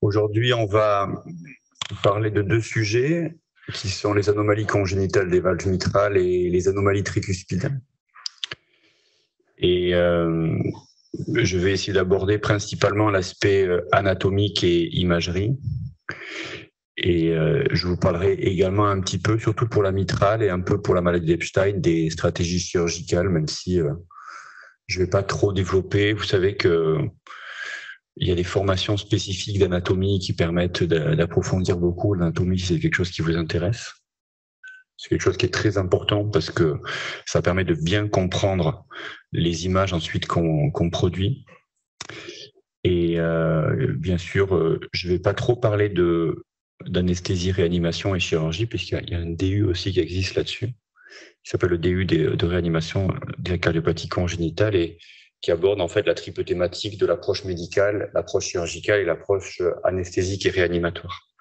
Aujourd'hui, on va parler de deux sujets qui sont les anomalies congénitales des valves mitrales et les anomalies tricuspides. Et je vais essayer d'aborder principalement l'aspect anatomique et imagerie. Et je vous parlerai également un petit peu, surtout pour la mitrale et un peu pour la maladie d'Epstein, des stratégies chirurgicales, même si je ne vais pas trop développer. Vous savez que il y a des formations spécifiques d'anatomie qui permettent d'approfondir beaucoup l'anatomie si c'est quelque chose qui vous intéresse. C'est quelque chose qui est très important parce que ça permet de bien comprendre les images ensuite qu'on produit. Et bien sûr, je ne vais pas trop parler d'anesthésie, réanimation et chirurgie, puisqu'il y a un DU aussi qui existe là-dessus, qui s'appelle le DU de réanimation des cardiopathies congénitales et qui aborde en fait la triple thématique de l'approche médicale, l'approche chirurgicale et l'approche anesthésique et réanimatoire.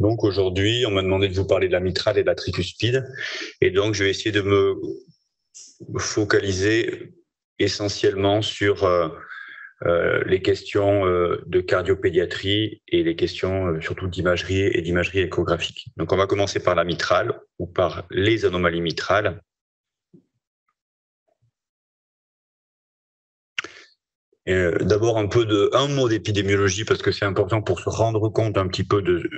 Donc aujourd'hui, on m'a demandé de vous parler de la mitrale et de la tricuspide, et donc je vais essayer de me focaliser essentiellement sur les questions de cardiopédiatrie et les questions surtout d'imagerie et d'imagerie échographique. Donc on va commencer par la mitrale ou par les anomalies mitrales. D'abord un mot d'épidémiologie parce que c'est important pour se rendre compte un petit peu de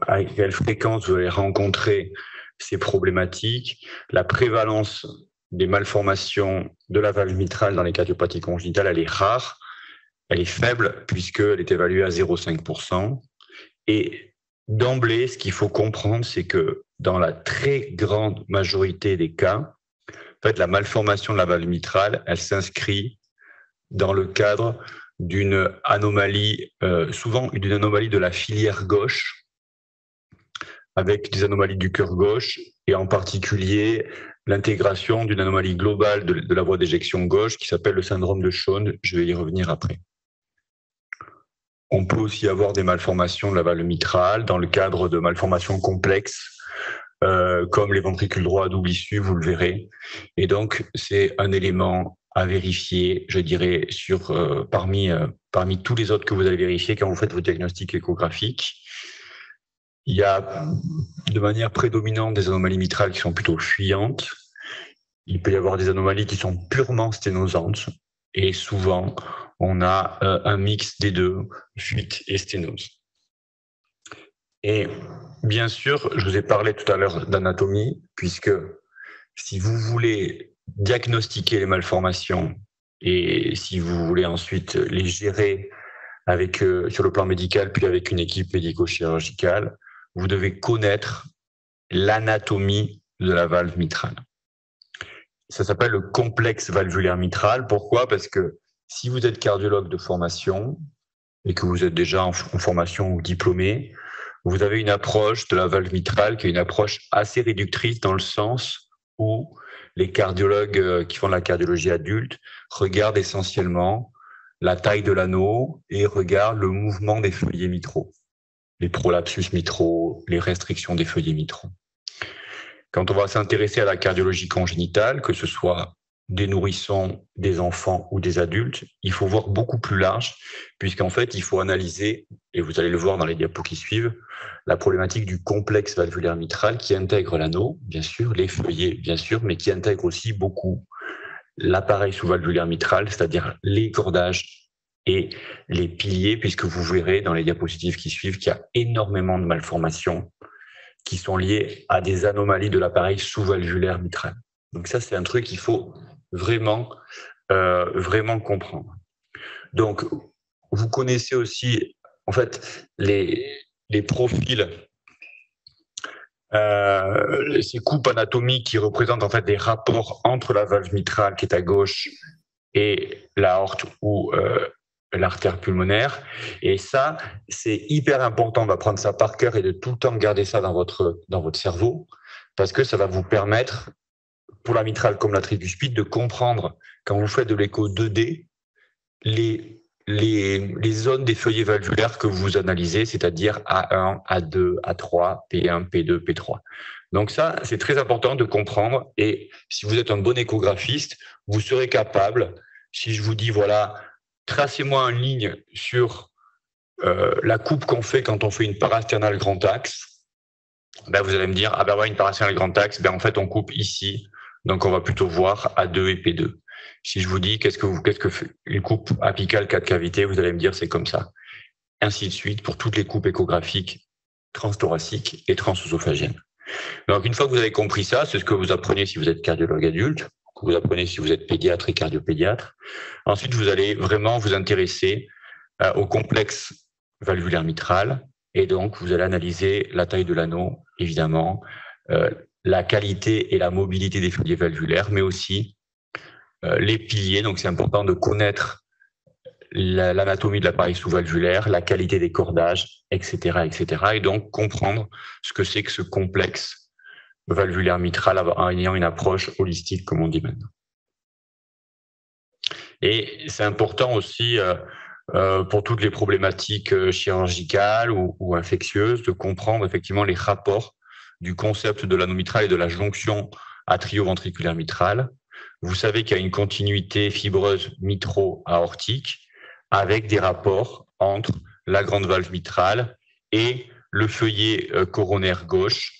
à quelle fréquence vous allez rencontrer ces problématiques. La prévalence des malformations de la valve mitrale dans les cardiopathies congénitales, elle est rare, elle est faible puisqu'elle est évaluée à 0,5%. Et d'emblée, ce qu'il faut comprendre, c'est que dans la très grande majorité des cas, en fait, la malformation de la valve mitrale, elle s'inscrit dans le cadre d'une anomalie, souvent d'une anomalie de la filière gauche, avec des anomalies du cœur gauche, et en particulier l'intégration d'une anomalie globale de la voie d'éjection gauche qui s'appelle le syndrome de Shawn. Je vais y revenir après. On peut aussi avoir des malformations de la valve mitrale dans le cadre de malformations complexes, comme les ventricules droits à double issue, vous le verrez. Et donc, c'est un élément à vérifier, je dirais, parmi tous les autres que vous allez vérifier quand vous faites vos diagnostics échographiques. Il y a de manière prédominante des anomalies mitrales qui sont plutôt fuyantes. Il peut y avoir des anomalies qui sont purement sténosantes. Et souvent, on a un mix des deux, fuite et sténose. Et bien sûr, je vous ai parlé tout à l'heure d'anatomie, puisque si vous voulez diagnostiquer les malformations et si vous voulez ensuite les gérer sur le plan médical, puis avec une équipe médico-chirurgicale, vous devez connaître l'anatomie de la valve mitrale. Ça s'appelle le complexe valvulaire mitral. Pourquoi ? Parce que si vous êtes cardiologue de formation et que vous êtes déjà en formation ou diplômé, vous avez une approche de la valve mitrale qui est une approche assez réductrice dans le sens où les cardiologues qui font de la cardiologie adulte regardent essentiellement la taille de l'anneau et regardent le mouvement des feuillets mitraux, les prolapsus mitraux, les restrictions des feuillets mitraux. Quand on va s'intéresser à la cardiologie congénitale, que ce soit des nourrissons, des enfants ou des adultes, il faut voir beaucoup plus large, puisqu'en fait, il faut analyser, et vous allez le voir dans les diapos qui suivent, la problématique du complexe valvulaire mitral qui intègre l'anneau, bien sûr, les feuillets, bien sûr, mais qui intègre aussi beaucoup l'appareil sous-valvulaire mitral, c'est-à-dire les cordages et les piliers, puisque vous verrez dans les diapositives qui suivent qu'il y a énormément de malformations qui sont liées à des anomalies de l'appareil sous-valvulaire mitral. Donc ça, c'est un truc qu'il faut vraiment comprendre. Donc, vous connaissez aussi, en fait, les profils, ces coupes anatomiques qui représentent en fait des rapports entre la valve mitrale qui est à gauche et l'aorte ou l'artère pulmonaire. Et ça, c'est hyper important d'apprendre ça par cœur et de tout le temps garder ça dans votre cerveau, parce que ça va vous permettre, pour la mitrale comme la tricuspide, de comprendre, quand vous faites de l'écho 2D, les zones des feuillets valvulaires que vous analysez, c'est-à-dire A1, A2, A3, P1, P2, P3. Donc ça, c'est très important de comprendre. Et si vous êtes un bon échographiste, vous serez capable, si je vous dis, voilà, tracez-moi une ligne sur la coupe qu'on fait quand on fait une parasternale grand axe. Ben, vous allez me dire, ah ben ouais, une parasternale grand axe, ben en fait on coupe ici, donc on va plutôt voir A2 et P2. Si je vous dis qu'est-ce que fait une coupe apicale 4 cavités, vous allez me dire c'est comme ça. Ainsi de suite pour toutes les coupes échographiques transthoraciques et transœsophagiennes. Donc une fois que vous avez compris ça, c'est ce que vous apprenez si vous êtes cardiologue adulte, que vous apprenez si vous êtes pédiatre et cardiopédiatre. Ensuite, vous allez vraiment vous intéresser au complexe valvulaire mitral, et donc vous allez analyser la taille de l'anneau, évidemment, la qualité et la mobilité des feuillets valvulaires, mais aussi les piliers. Donc c'est important de connaître l'anatomie de l'appareil sous-valvulaire, la qualité des cordages, etc., etc. Et donc comprendre ce que c'est que ce complexe valvulaire mitral en ayant une approche holistique, comme on dit maintenant. Et c'est important aussi pour toutes les problématiques chirurgicales ou infectieuses de comprendre effectivement les rapports du concept de l'anneau mitral et de la jonction atrioventriculaire mitrale. Vous savez qu'il y a une continuité fibreuse mitro-aortique avec des rapports entre la grande valve mitrale et le feuillet coronaire gauche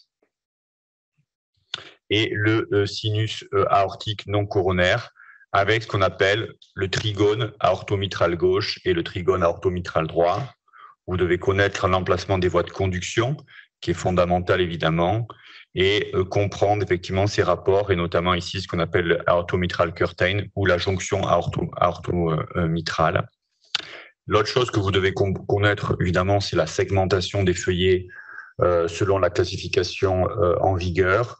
et le sinus aortique non coronaire, avec ce qu'on appelle le trigone aortomitral gauche et le trigone aortomitral droit. Vous devez connaître l'emplacement des voies de conduction, qui est fondamental évidemment, et comprendre effectivement ces rapports, et notamment ici ce qu'on appelle le aortomitral curtain ou la jonction aortomitrale. L'autre chose que vous devez connaître évidemment, c'est la segmentation des feuillets selon la classification en vigueur,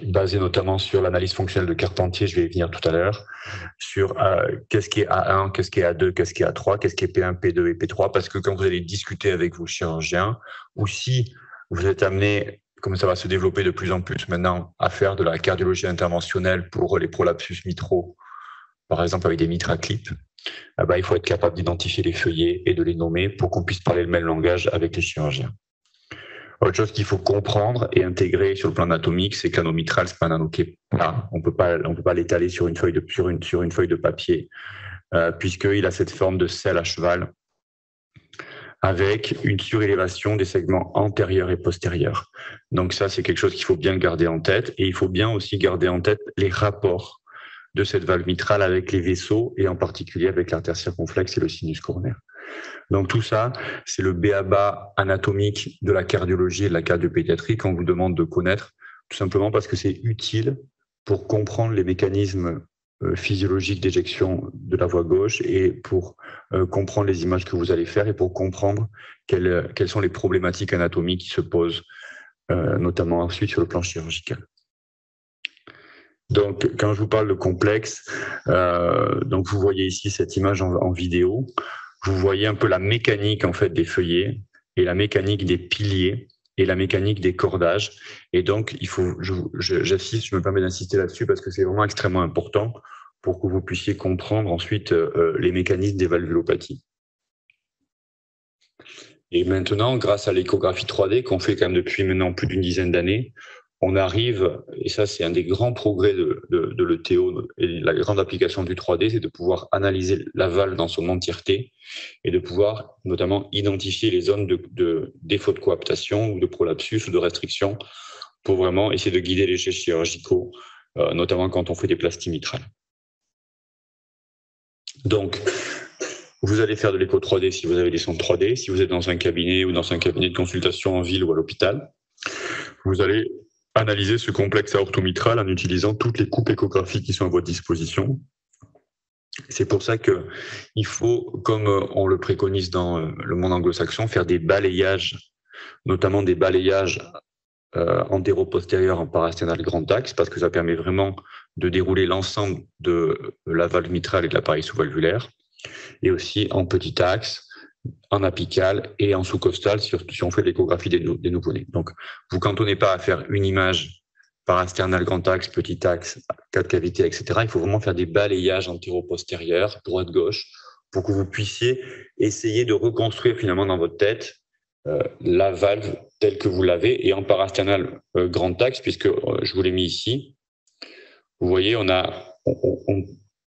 basé notamment sur l'analyse fonctionnelle de Carpentier, je vais y venir tout à l'heure, sur qu'est-ce qui est A1, qu'est-ce qui est A2, qu'est-ce qui est A3, qu'est-ce qui est P1, P2 et P3, parce que quand vous allez discuter avec vos chirurgiens, ou si vous êtes amené, comme ça va se développer de plus en plus maintenant, à faire de la cardiologie interventionnelle pour les prolapsus mitraux, par exemple avec des mitraclips, il faut être capable d'identifier les feuillets et de les nommer pour qu'on puisse parler le même langage avec les chirurgiens. Autre chose qu'il faut comprendre et intégrer sur le plan anatomique, c'est que l'anneau mitral, c'est pas un anneau qui est plat. On peut pas l'étaler sur une feuille de papier, puisqu'il a cette forme de selle à cheval avec une surélévation des segments antérieurs et postérieurs. Donc ça, c'est quelque chose qu'il faut bien garder en tête, et il faut bien aussi garder en tête les rapports de cette valve mitrale avec les vaisseaux et en particulier avec l'artère circonflexe et le sinus coronaire. Donc tout ça, c'est le b.a.-ba anatomique de la cardiologie et de la cardiopédiatrie qu'on vous demande de connaître, tout simplement parce que c'est utile pour comprendre les mécanismes physiologiques d'éjection de la voie gauche et pour comprendre les images que vous allez faire et pour comprendre quelles sont les problématiques anatomiques qui se posent, notamment ensuite sur le plan chirurgical. Donc, quand je vous parle de complexe, donc vous voyez ici cette image en vidéo. Vous voyez un peu la mécanique en fait des feuillets et la mécanique des piliers et la mécanique des cordages. Et donc, il faut, je me permets d'insister là-dessus parce que c'est vraiment extrêmement important pour que vous puissiez comprendre ensuite les mécanismes des valvulopathies. Et maintenant, grâce à l'échographie 3D qu'on fait quand même depuis maintenant plus d'une dizaine d'années, on arrive, et ça c'est un des grands progrès de l'ETO et la grande application du 3D, c'est de pouvoir analyser la valve dans son entièreté et de pouvoir notamment identifier les zones de défaut de coaptation ou de prolapsus ou de restriction pour vraiment essayer de guider les gestes chirurgicaux, notamment quand on fait des plasties mitrales. Donc, vous allez faire de l'écho 3D si vous avez des sondes 3D, si vous êtes dans un cabinet ou dans un cabinet de consultation en ville ou à l'hôpital. Vous allez analyser ce complexe aortomitral en utilisant toutes les coupes échographiques qui sont à votre disposition. C'est pour ça qu'il faut, comme on le préconise dans le monde anglo-saxon, faire des balayages, notamment des balayages antéro-postérieurs en parasternal grand axe, parce que ça permet vraiment de dérouler l'ensemble de la valve mitrale et de l'appareil sous-valvulaire, et aussi en petit axe, en apical et en sous-costal si on fait l'échographie des nouveau-nés. Donc, vous cantonnez pas à faire une image parasternal grand axe, petit axe, 4 cavités, etc. Il faut vraiment faire des balayages antéro-postérieurs, droite-gauche, pour que vous puissiez essayer de reconstruire finalement dans votre tête la valve telle que vous l'avez, et en parasternal grand axe, puisque je vous l'ai mis ici. Vous voyez, on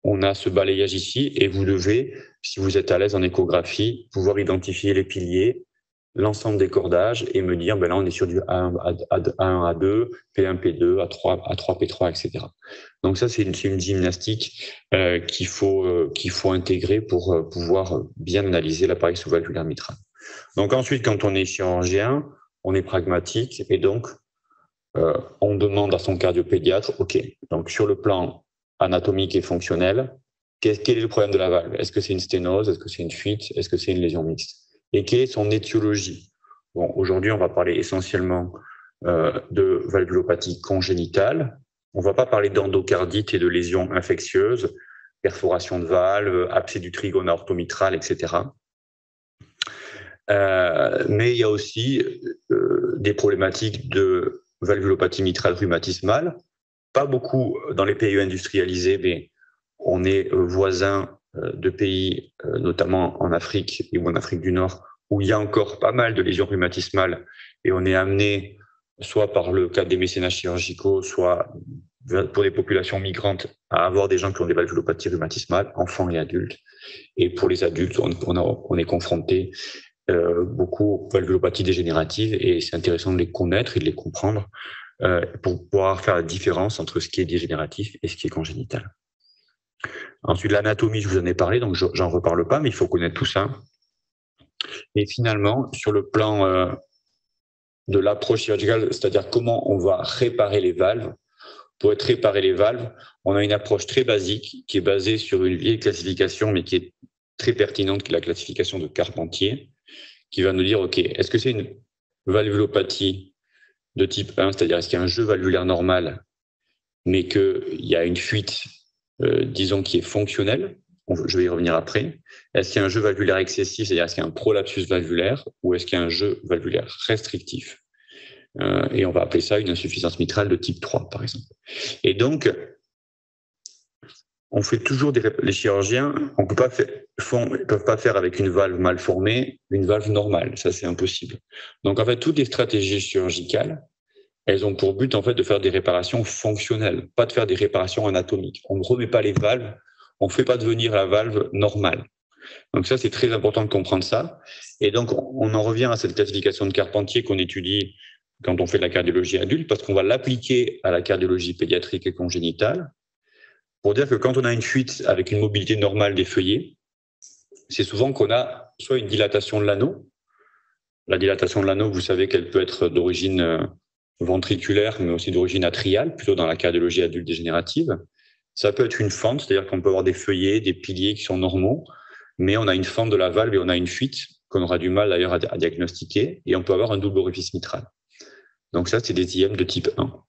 on a ce balayage ici et vous devez, si vous êtes à l'aise en échographie, pouvoir identifier les piliers, l'ensemble des cordages et me dire, ben là, on est sur du A1, A2, P1, P2, A3, A3, P3, etc. Donc ça, c'est une gymnastique qu'il faut intégrer pour pouvoir bien analyser l'appareil sous-valvulaire mitral. Donc ensuite, quand on est chirurgien, on est pragmatique et donc on demande à son cardiopédiatre, OK, donc sur le plan anatomique et fonctionnel, quel est le problème de la valve? Est-ce que c'est une sténose? Est-ce que c'est une fuite? Est-ce que c'est une lésion mixte? Et quelle est son étiologie? Bon, aujourd'hui, on va parler essentiellement de valvulopathie congénitale. On ne va pas parler d'endocardite et de lésions infectieuses, perforation de valve, abcès du trigone aortomitral, etc. Mais il y a aussi des problématiques de valvulopathie mitrale rhumatismale. Pas beaucoup dans les pays industrialisés, mais on est voisin de pays, notamment en Afrique ou en Afrique du Nord, où il y a encore pas mal de lésions rhumatismales et on est amené, soit par le cadre des mécénats chirurgicaux, soit pour des populations migrantes, à avoir des gens qui ont des valvulopathies rhumatismales, enfants et adultes. Et pour les adultes, on est confronté beaucoup aux valvulopathies dégénératives et c'est intéressant de les connaître et de les comprendre pour pouvoir faire la différence entre ce qui est dégénératif et ce qui est congénital. Ensuite, l'anatomie, je vous en ai parlé, donc j'en reparle pas, mais il faut connaître tout ça. Et finalement, sur le plan de l'approche chirurgicale, c'est-à-dire comment on va réparer les valves, pour être réparer les valves, on a une approche très basique qui est basée sur une vieille classification, mais qui est très pertinente, qui est la classification de Carpentier, qui va nous dire, OK, est-ce que c'est une valvulopathie de type 1, c'est-à-dire est-ce qu'il y a un jeu valvulaire normal, mais qu'il y a une fuite, disons, qui est fonctionnelle, je vais y revenir après. Est-ce qu'il y a un jeu valvulaire excessif, c'est-à-dire est-ce qu'il y a un prolapsus valvulaire, ou est-ce qu'il y a un jeu valvulaire restrictif? Et on va appeler ça une insuffisance mitrale de type 3, par exemple. Et donc, on fait toujours les chirurgiens, on peut pas ils peuvent pas faire avec une valve mal formée une valve normale, ça c'est impossible. Donc en fait, toutes les stratégies chirurgicales, elles ont pour but en fait de faire des réparations fonctionnelles, pas de faire des réparations anatomiques. On ne remet pas les valves, on ne fait pas devenir la valve normale. Donc ça, c'est très important de comprendre ça. Et donc on en revient à cette classification de Carpentier qu'on étudie quand on fait de la cardiologie adulte, parce qu'on va l'appliquer à la cardiologie pédiatrique et congénitale, pour dire que quand on a une fuite avec une mobilité normale des feuillets, c'est souvent qu'on a soit une dilatation de l'anneau. La dilatation de l'anneau, vous savez qu'elle peut être d'origine ventriculaire, mais aussi d'origine atriale, plutôt dans la cardiologie adulte dégénérative. Ça peut être une fente, c'est-à-dire qu'on peut avoir des feuillets, des piliers qui sont normaux, mais on a une fente de la valve et on a une fuite qu'on aura du mal d'ailleurs à diagnostiquer, et on peut avoir un double orifice mitral. Donc ça, c'est des IM de type 1.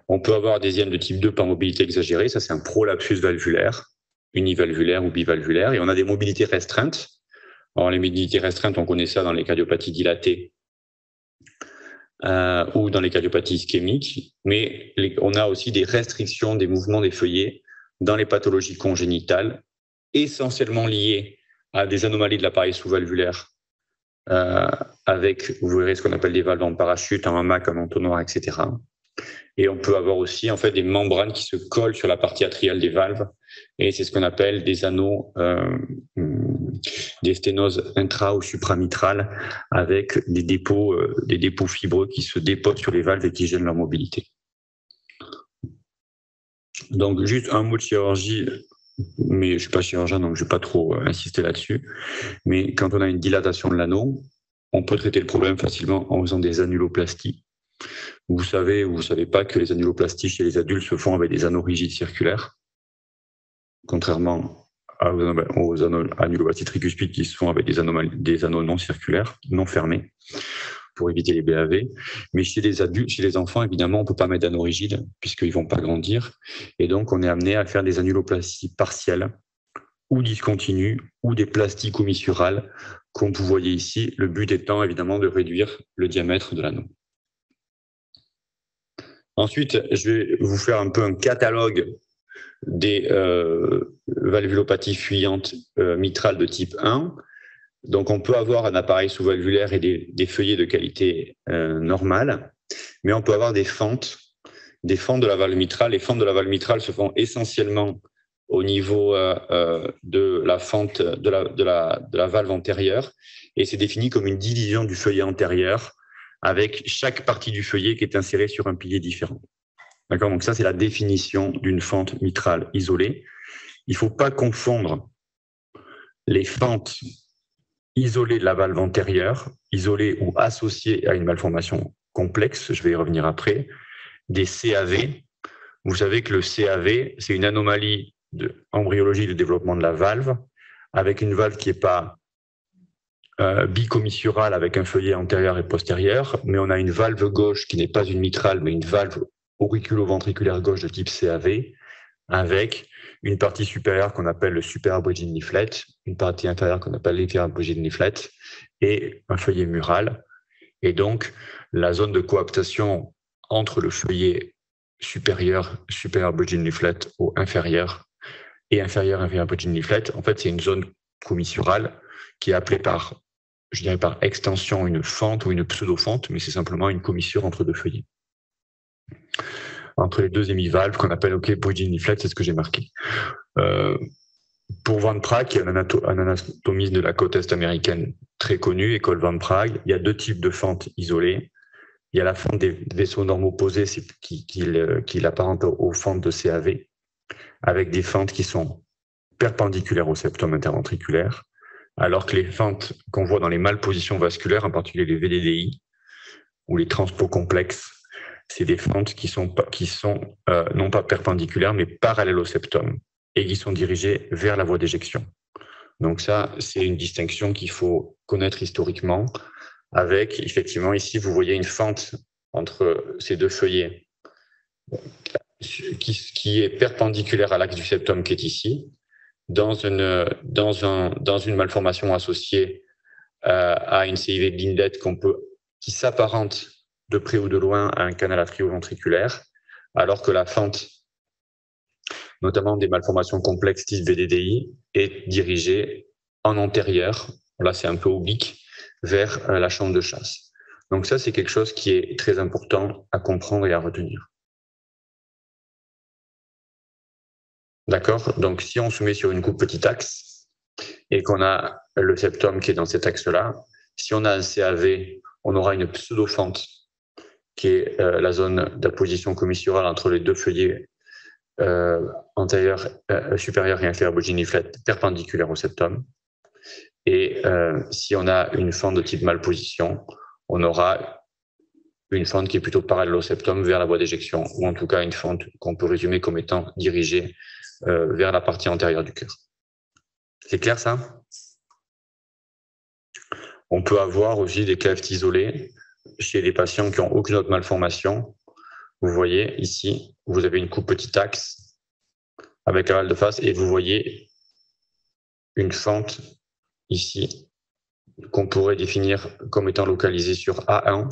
On peut avoir des IM de type 2 par mobilité exagérée, ça c'est un prolapsus valvulaire, univalvulaire ou bivalvulaire, et on a des mobilités restreintes. Alors les mobilités restreintes, on connaît ça dans les cardiopathies dilatées ou dans les cardiopathies ischémiques, mais on a aussi des restrictions des mouvements des feuillets dans les pathologies congénitales, essentiellement liées à des anomalies de l'appareil sous-valvulaire, avec, vous verrez ce qu'on appelle des valves en parachute, un hamac, un entonnoir, etc. Et on peut avoir aussi en fait des membranes qui se collent sur la partie atriale des valves, et c'est ce qu'on appelle des anneaux, des sténoses intra ou supramitrales, avec des dépôts fibreux qui se déposent sur les valves et qui gênent leur mobilité. Donc juste un mot de chirurgie, mais je ne suis pas chirurgien donc je ne vais pas trop insister là-dessus. Mais quand on a une dilatation de l'anneau, on peut traiter le problème facilement en faisant des annuloplasties. Vous savez ou vous ne savez pas que les annuloplasties chez les adultes se font avec des anneaux rigides circulaires, contrairement aux annuloplasties tricuspides qui se font avec des anneaux non circulaires, non fermés, pour éviter les BAV. Mais chez les adultes, chez les enfants, évidemment, on ne peut pas mettre d'anneaux rigides puisqu'ils ne vont pas grandir. Et donc, on est amené à faire des annuloplasties partielles ou discontinues ou des plastiques commissurales, comme vous voyez ici, le but étant évidemment de réduire le diamètre de l'anneau. Ensuite, je vais vous faire un peu un catalogue des valvulopathies fuyantes mitrales de type 1. Donc, on peut avoir un appareil sous-valvulaire et des feuillets de qualité normale, mais on peut avoir des fentes de la valve mitrale. Les fentes de la valve mitrale se font essentiellement au niveau de la fente de la valve antérieure, et c'est défini comme une division du feuillet antérieur avec chaque partie du feuillet qui est insérée sur un pilier différent. D'accord, donc ça c'est la définition d'une fente mitrale isolée. Il ne faut pas confondre les fentes isolées de la valve antérieure, isolées ou associées à une malformation complexe, je vais y revenir après, des CAV. Vous savez que le CAV, c'est une anomalie embryologie de développement de la valve, avec une valve qui n'est pas bicommissurale avec un feuillet antérieur et postérieur, mais on a une valve gauche qui n'est pas une mitrale, mais une valve auriculo-ventriculaire gauche de type CAV, avec une partie supérieure qu'on appelle le superior bridging leaflet, une partie inférieure qu'on appelle l'inferior bridging leaflet, et un feuillet mural. Et donc, la zone de coaptation entre le feuillet supérieur bridging leaflet au inférieur et inférieur bridging leaflet, en fait, c'est une zone commissurale qui est appelée par, je dirais par extension, une fente ou une pseudo-fente, mais c'est simplement une commissure entre deux feuillets. Entre les deux hémivalves qu'on appelle bridging leaflet, c'est ce que j'ai marqué. Pour Van Prague, qui est un anatomiste de la côte est américaine très connu, école Van Prague, il y a deux types de fentes isolées. Il y a la fente des vaisseaux normaux posés qui l'apparente aux fentes de CAV, avec des fentes qui sont perpendiculaires au septum interventriculaire, alors que les fentes qu'on voit dans les malpositions vasculaires, en particulier les VDDI ou les transpos complexes, c'est des fentes qui sont non pas perpendiculaires, mais parallèles au septum et qui sont dirigées vers la voie d'éjection. Donc ça, c'est une distinction qu'il faut connaître historiquement, avec, effectivement, ici, vous voyez une fente entre ces deux feuillets qui est perpendiculaire à l'axe du septum qui est ici, dans une malformation associée à une CIV Bindet qui s'apparente de près ou de loin à un canal atrioventriculaire, alors que la fente, notamment des malformations complexes type VDDI, est dirigée en antérieur, là c'est un peu oblique, vers la chambre de chasse. Donc ça, c'est quelque chose qui est très important à comprendre et à retenir. D'accord? Donc si on se met sur une coupe petit axe et qu'on a le septum qui est dans cet axe-là, si on a un CAV, on aura une pseudo-fente qui est la zone d'apposition commissurale entre les deux feuillets antérieur, supérieur et inférieur bridging leaflet perpendiculaire au septum. Et si on a une fente de type malposition, on aura une fente qui est plutôt parallèle au septum vers la voie d'éjection, ou en tout cas une fente qu'on peut résumer comme étant dirigée vers la partie antérieure du cœur. C'est clair ça? On peut avoir aussi des clefts isolés chez des patients qui n'ont aucune autre malformation. Vous voyez ici, vous avez une coupe petit axe avec la valve de face et vous voyez une fente ici qu'on pourrait définir comme étant localisée sur A1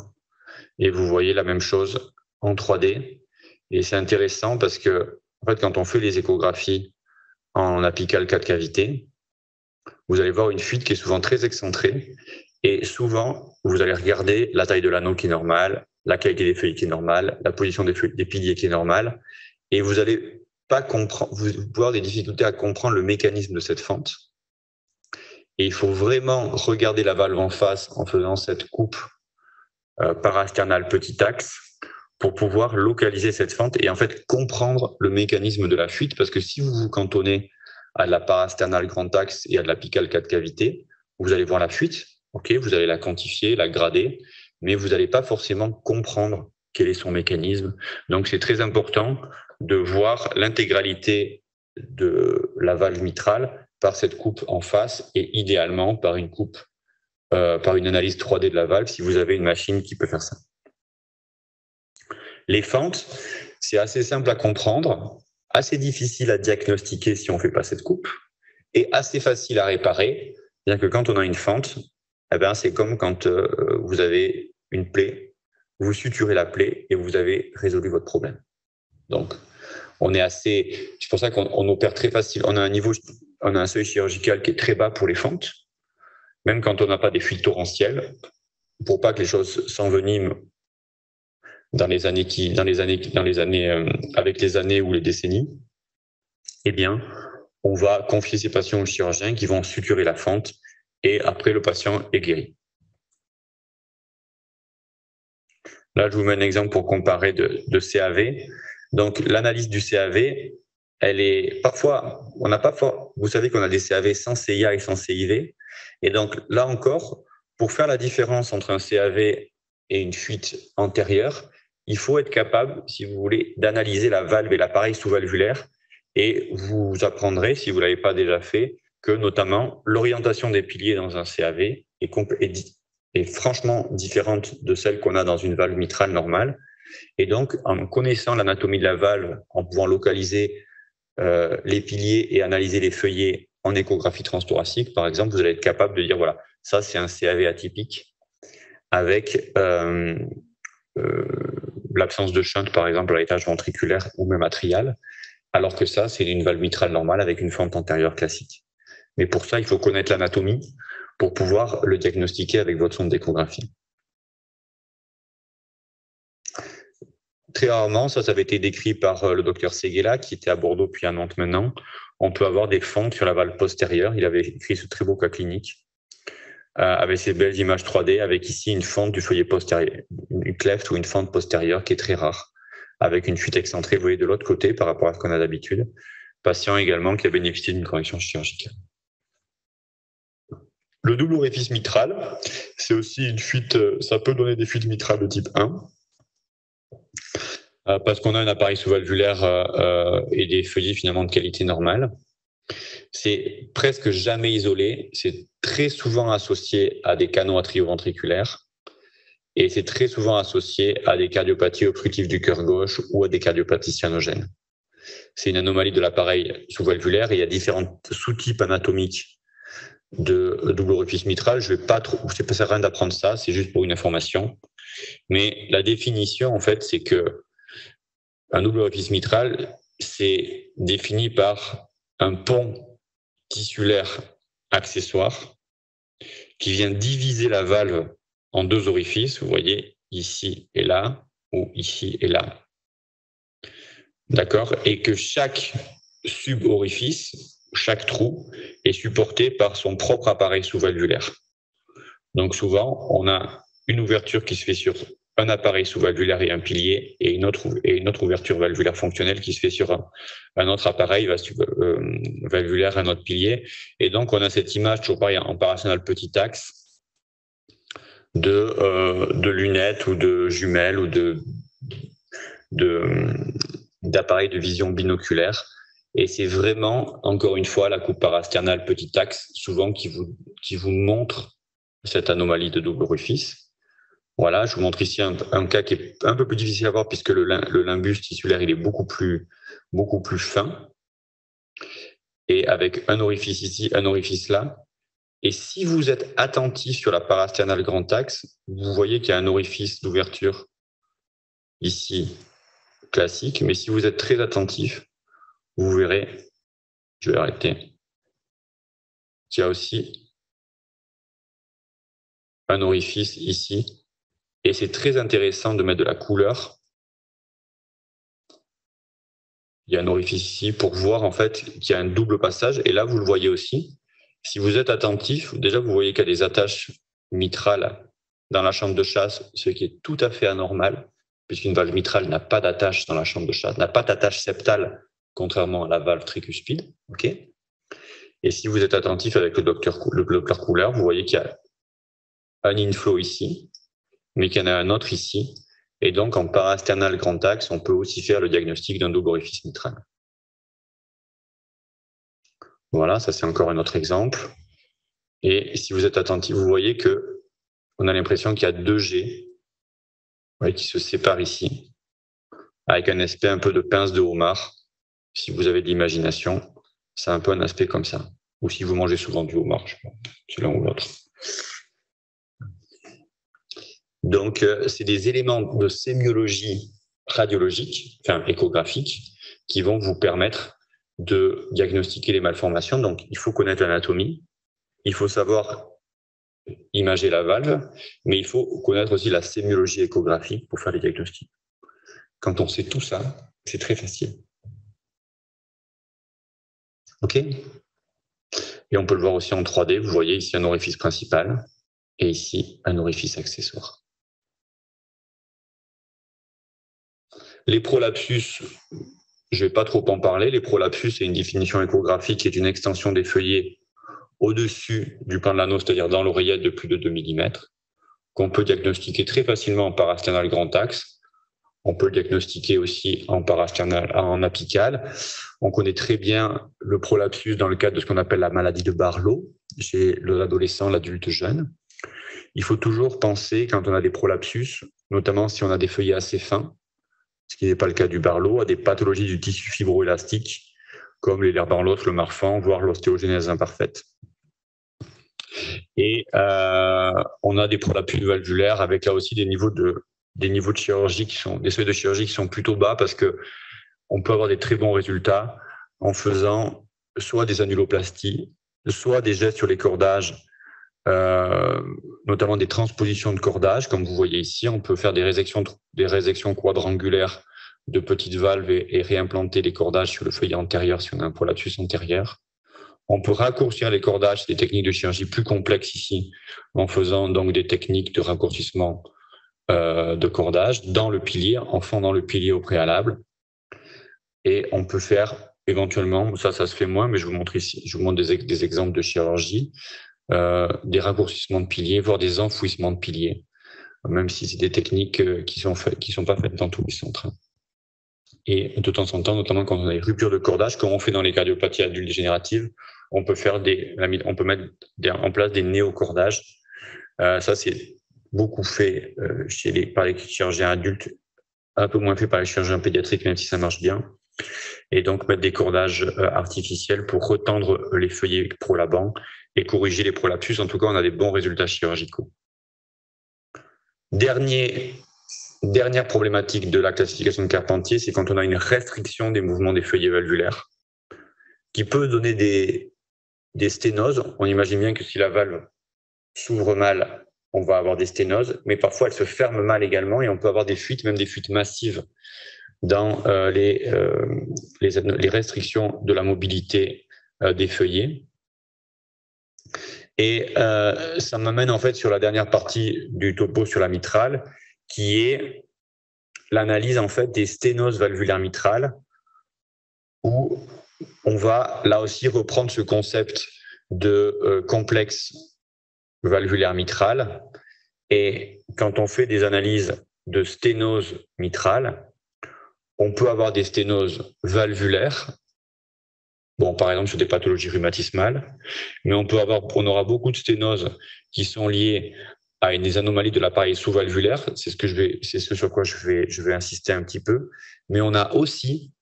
et vous voyez la même chose en 3D. Et c'est intéressant parce que en fait, quand on fait les échographies en apicale 4 cavités, vous allez voir une fuite qui est souvent très excentrée et souvent, vous allez regarder la taille de l'anneau qui est normale, la qualité des feuilles qui est normale, la position des piliers qui est normale et vous allez pas comprendre, vous pouvez avoir des difficultés à comprendre le mécanisme de cette fente. Et il faut vraiment regarder la valve en face en faisant cette coupe parasternale petit axe pour pouvoir localiser cette fente et en fait comprendre le mécanisme de la fuite, parce que si vous vous cantonnez à la parasternale grand axe et à de l'apicale 4 cavités, vous allez voir la fuite, okay, vous allez la quantifier, la grader, mais vous n'allez pas forcément comprendre quel est son mécanisme. Donc c'est très important de voir l'intégralité de la valve mitrale par cette coupe en face et idéalement par une coupe, par une analyse 3D de la valve si vous avez une machine qui peut faire ça. Les fentes, c'est assez simple à comprendre, assez difficile à diagnostiquer si on ne fait pas cette coupe et assez facile à réparer, bien que quand on a une fente, eh ben, c'est comme quand vous avez une plaie, vous suturez la plaie et vous avez résolu votre problème. Donc, c'est pour ça qu'on opère très facile. On a un seuil chirurgical qui est très bas pour les fentes, même quand on n'a pas des fuites torrentielles, pour pas que les choses s'enveniment avec les années ou les décennies. eh bien, on va confier ces patients aux chirurgiens qui vont suturer la fente et après le patient est guéri. Là, je vous mets un exemple pour comparer de CAV. Donc, l'analyse du CAV, elle est parfois, on n'a pas fort, vous savez qu'on a des CAV sans CIA et sans CIV. Et donc, là encore, pour faire la différence entre un CAV et une fuite antérieure, il faut être capable, si vous voulez, d'analyser la valve et l'appareil sous-valvulaire. Et vous apprendrez, si vous ne l'avez pas déjà fait, que notamment l'orientation des piliers dans un CAV est franchement différente de celle qu'on a dans une valve mitrale normale. Et donc, en connaissant l'anatomie de la valve, en pouvant localiser les piliers et analyser les feuillets en échographie transthoracique, par exemple, vous allez être capable de dire, voilà, ça c'est un CAV atypique avec l'absence de shunt, par exemple, à l'étage ventriculaire ou même atrial, alors que ça, c'est une valve mitrale normale avec une fente antérieure classique. Mais pour ça, il faut connaître l'anatomie pour pouvoir le diagnostiquer avec votre sonde d'échographie. Très rarement, ça avait été décrit par le docteur Seguela, qui était à Bordeaux puis à Nantes maintenant. On peut avoir des fentes sur la valve postérieure. Il avait écrit ce très beau cas clinique avec ces belles images 3D, avec ici une fente du feuillet postérieur, une clefte ou une fente postérieure qui est très rare, avec une fuite excentrée, vous voyez, de l'autre côté par rapport à ce qu'on a d'habitude. Patient également qui a bénéficié d'une correction chirurgicale. Le double orifice mitral, c'est aussi une fuite, ça peut donner des fuites mitrales de type 1. Parce qu'on a un appareil sous-valvulaire et des feuillets finalement de qualité normale. C'est presque jamais isolé, c'est très souvent associé à des canaux atrioventriculaires et c'est très souvent associé à des cardiopathies obstructives du cœur gauche ou à des cardiopathies cyanogènes. C'est une anomalie de l'appareil sous-valvulaire et il y a différents sous-types anatomiques de double orifice mitral. Je vais pas trop, c'est pas rien d'apprendre ça, c'est juste pour une information. Mais la définition, en fait, c'est que un double orifice mitral, c'est défini par un pont tissulaire accessoire qui vient diviser la valve en deux orifices, vous voyez, ici et là, ou ici et là. D'accord? Et que chaque sub-orifice, chaque trou, est supporté par son propre appareil sous-valvulaire. Donc souvent, on a une ouverture qui se fait sur un appareil sous-valvulaire et un pilier, et une autre ouverture valvulaire fonctionnelle qui se fait sur un autre appareil valvulaire, un autre pilier. Et donc, on a cette image, toujours pareil, en parasternal petit axe, de lunettes ou de jumelles ou d'appareils de vision binoculaire. Et c'est vraiment, encore une fois, la coupe parasternale petit axe, souvent qui vous montre cette anomalie de double orifice. Voilà, je vous montre ici un cas qui est un peu plus difficile à voir puisque le limbus tissulaire il est beaucoup plus fin et avec un orifice ici, un orifice là. Et si vous êtes attentif sur la parasternale grand axe, vous voyez qu'il y a un orifice d'ouverture ici classique, mais si vous êtes très attentif, vous verrez, je vais arrêter, qu'il y a aussi un orifice ici. Et c'est très intéressant de mettre de la couleur. Il y a un orifice ici pour voir en fait qu'il y a un double passage. Et là, vous le voyez aussi. Si vous êtes attentif, déjà, vous voyez qu'il y a des attaches mitrales dans la chambre de chasse, ce qui est tout à fait anormal, puisqu'une valve mitrale n'a pas d'attache dans la chambre de chasse, n'a pas d'attache septale, contrairement à la valve tricuspide. Okay. Et si vous êtes attentif avec le Doppler couleur, vous voyez qu'il y a un inflow ici, mais qu'il y en a un autre ici. Et donc, en parasternal grand axe, on peut aussi faire le diagnostic d'un double orifice mitral. Voilà, ça c'est encore un autre exemple. Et si vous êtes attentif, vous voyez que on a l'impression qu'il y a deux G qui se séparent ici, avec un aspect un peu de pince de homard. Si vous avez de l'imagination, c'est un peu un aspect comme ça. Ou si vous mangez souvent du homard, je sais pas, c'est l'un ou l'autre. Donc, c'est des éléments de sémiologie radiologique, enfin échographique, qui vont vous permettre de diagnostiquer les malformations. Donc, il faut connaître l'anatomie, il faut savoir imager la valve, mais il faut connaître aussi la sémiologie échographique pour faire les diagnostics. Quand on sait tout ça, c'est très facile. OK? Et on peut le voir aussi en 3D. Vous voyez ici un orifice principal et ici un orifice accessoire. Les prolapsus, je ne vais pas trop en parler. Les prolapsus, c'est une définition échographique qui est une extension des feuillets au-dessus du plan de l'anneau, c'est-à-dire dans l'oreillette de plus de 2 mm, qu'on peut diagnostiquer très facilement en parasternal grand axe. On peut le diagnostiquer aussi en parasternal, en apical. On connaît très bien le prolapsus dans le cadre de ce qu'on appelle la maladie de Barlow, chez l'adolescent, l'adulte jeune. Il faut toujours penser, quand on a des prolapsus, notamment si on a des feuillets assez fins, ce qui n'est pas le cas du Barlow, à des pathologies du tissu fibroélastique, comme les Ehlers-Danlos, le Marfan, voire l'ostéogenèse imparfaite. Et on a des prolapsus valvulaires avec là aussi des niveaux de chirurgie des seuils de chirurgie qui sont plutôt bas, parce que on peut avoir des très bons résultats en faisant soit des annuloplasties, soit des gestes sur les cordages, notamment des transpositions de cordage, comme vous voyez ici. On peut faire des résections quadrangulaires de petites valves et réimplanter les cordages sur le feuillet antérieur si on a un prolapsus antérieur. On peut raccourcir les cordages, c'est des techniques de chirurgie plus complexes ici, en faisant donc des techniques de raccourcissement de cordage dans le pilier, en fendant le pilier au préalable. Et on peut faire éventuellement, ça se fait moins, mais je vous montre ici, je vous montre des exemples de chirurgie, des raccourcissements de piliers, voire des enfouissements de piliers, même si c'est des techniques qui sont pas faites dans tous les centres. Et de temps en temps, notamment quand on a des ruptures de cordage, comme on fait dans les cardiopathies adultes dégénératives, on peut mettre en place des néocordages. Ça, c'est beaucoup fait par les chirurgiens adultes, un peu moins fait par les chirurgiens pédiatriques, même si ça marche bien. Et donc mettre des cordages artificiels pour retendre les feuillets prolabants et corriger les prolapsus. En tout cas, on a des bons résultats chirurgicaux. Dernière problématique de la classification de Carpentier, c'est quand on a une restriction des mouvements des feuillets valvulaires, qui peut donner des sténoses. On imagine bien que si la valve s'ouvre mal, on va avoir des sténoses, mais parfois elle se ferme mal également et on peut avoir des fuites, même des fuites massives dans les restrictions de la mobilité des feuillets. Et ça m'amène en fait sur la dernière partie du topo sur la mitrale, qui est l'analyse en fait des sténoses valvulaires mitrales, où on va là aussi reprendre ce concept de complexe valvulaire mitral. Et quand on fait des analyses de sténose mitrale, on peut avoir des sténoses valvulaires, par exemple sur des pathologies rhumatismales, mais on aura beaucoup de sténoses qui sont liées à des anomalies de l'appareil sous-valvulaire. C'est ce sur quoi je vais insister un petit peu. Mais on a aussi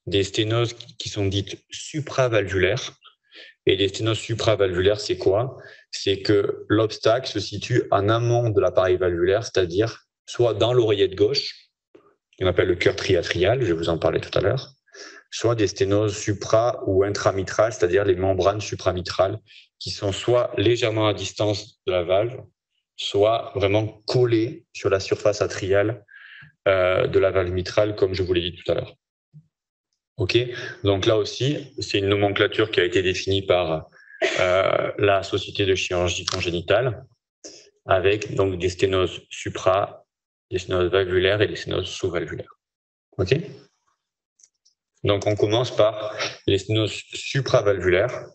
des sténoses qui sont dites supravalvulaires. Et les sténoses supravalvulaires, c'est quoi? C'est que l'obstacle se situe en amont de l'appareil valvulaire, c'est-à-dire soit dans l'oreillette gauche, qu'on appelle le cœur triatrial, je vais vous en parler tout à l'heure, soit des sténoses supra- ou intramitrales, c'est-à-dire les membranes supramitrales, qui sont soit légèrement à distance de la valve, soit vraiment collées sur la surface atriale de la valve mitrale, comme je vous l'ai dit tout à l'heure. Ok, donc là aussi, c'est une nomenclature qui a été définie par la Société de chirurgie congénitale, avec donc des sténoses supra, des sténoses valvulaires et des sténoses sous-valvulaires. Ok, donc on commence par les sténoses supravalvulaires.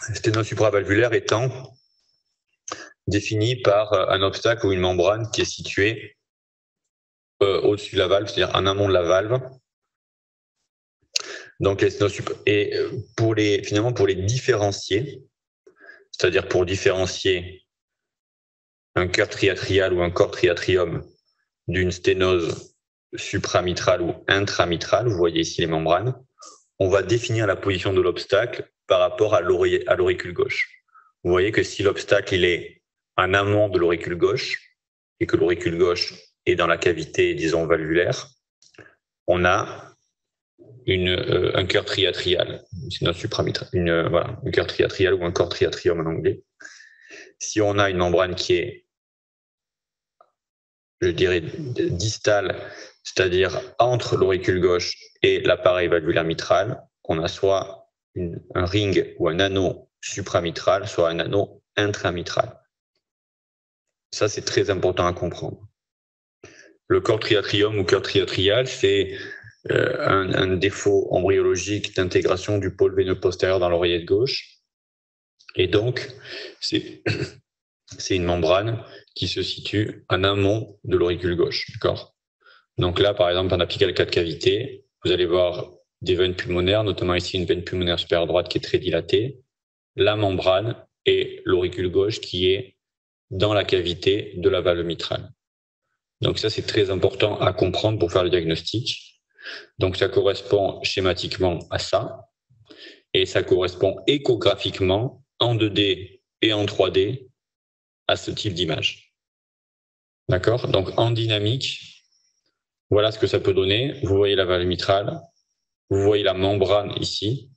Les sténoses supravalvulaires étant définies par un obstacle ou une membrane qui est située au-dessus de la valve, c'est-à-dire en amont de la valve. Donc les sténoses et pour les différencier, c'est-à-dire pour différencier un cœur triatrial ou un corps triatrium d'une sténose supramitrale ou intramitrale, vous voyez ici les membranes, on va définir la position de l'obstacle par rapport à l'auricule gauche. Vous voyez que si l'obstacle il est en amont de l'auricule gauche et que l'auricule gauche est dans la cavité, disons, valvulaire, on a un cœur triatrial, sinon un cœur triatrial ou un corps triatrium en anglais. Si on a une membrane qui est je dirais, distale, c'est-à-dire entre l'auricule gauche et l'appareil valvulaire mitral, on a soit un ring ou un anneau supramitral, soit un anneau intramitral. Ça, c'est très important à comprendre. Le corps triatrium ou cœur triatrial, c'est un défaut embryologique d'intégration du pôle veineux postérieur dans l'oreillette gauche. Et donc, c'est une membrane qui se situe en amont de l'auricule gauche. D'accord ? Donc là, par exemple, en apical 4 cavités, vous allez voir des veines pulmonaires, notamment ici une veine pulmonaire supérieure droite qui est très dilatée, la membrane et l'auricule gauche qui est dans la cavité de la valve mitrale. Donc ça, c'est très important à comprendre pour faire le diagnostic. Donc ça correspond schématiquement à ça, et ça correspond échographiquement en 2D et en 3D à ce type d'image. D'accord ? Donc en dynamique, voilà ce que ça peut donner. Vous voyez la valve mitrale, vous voyez la membrane ici,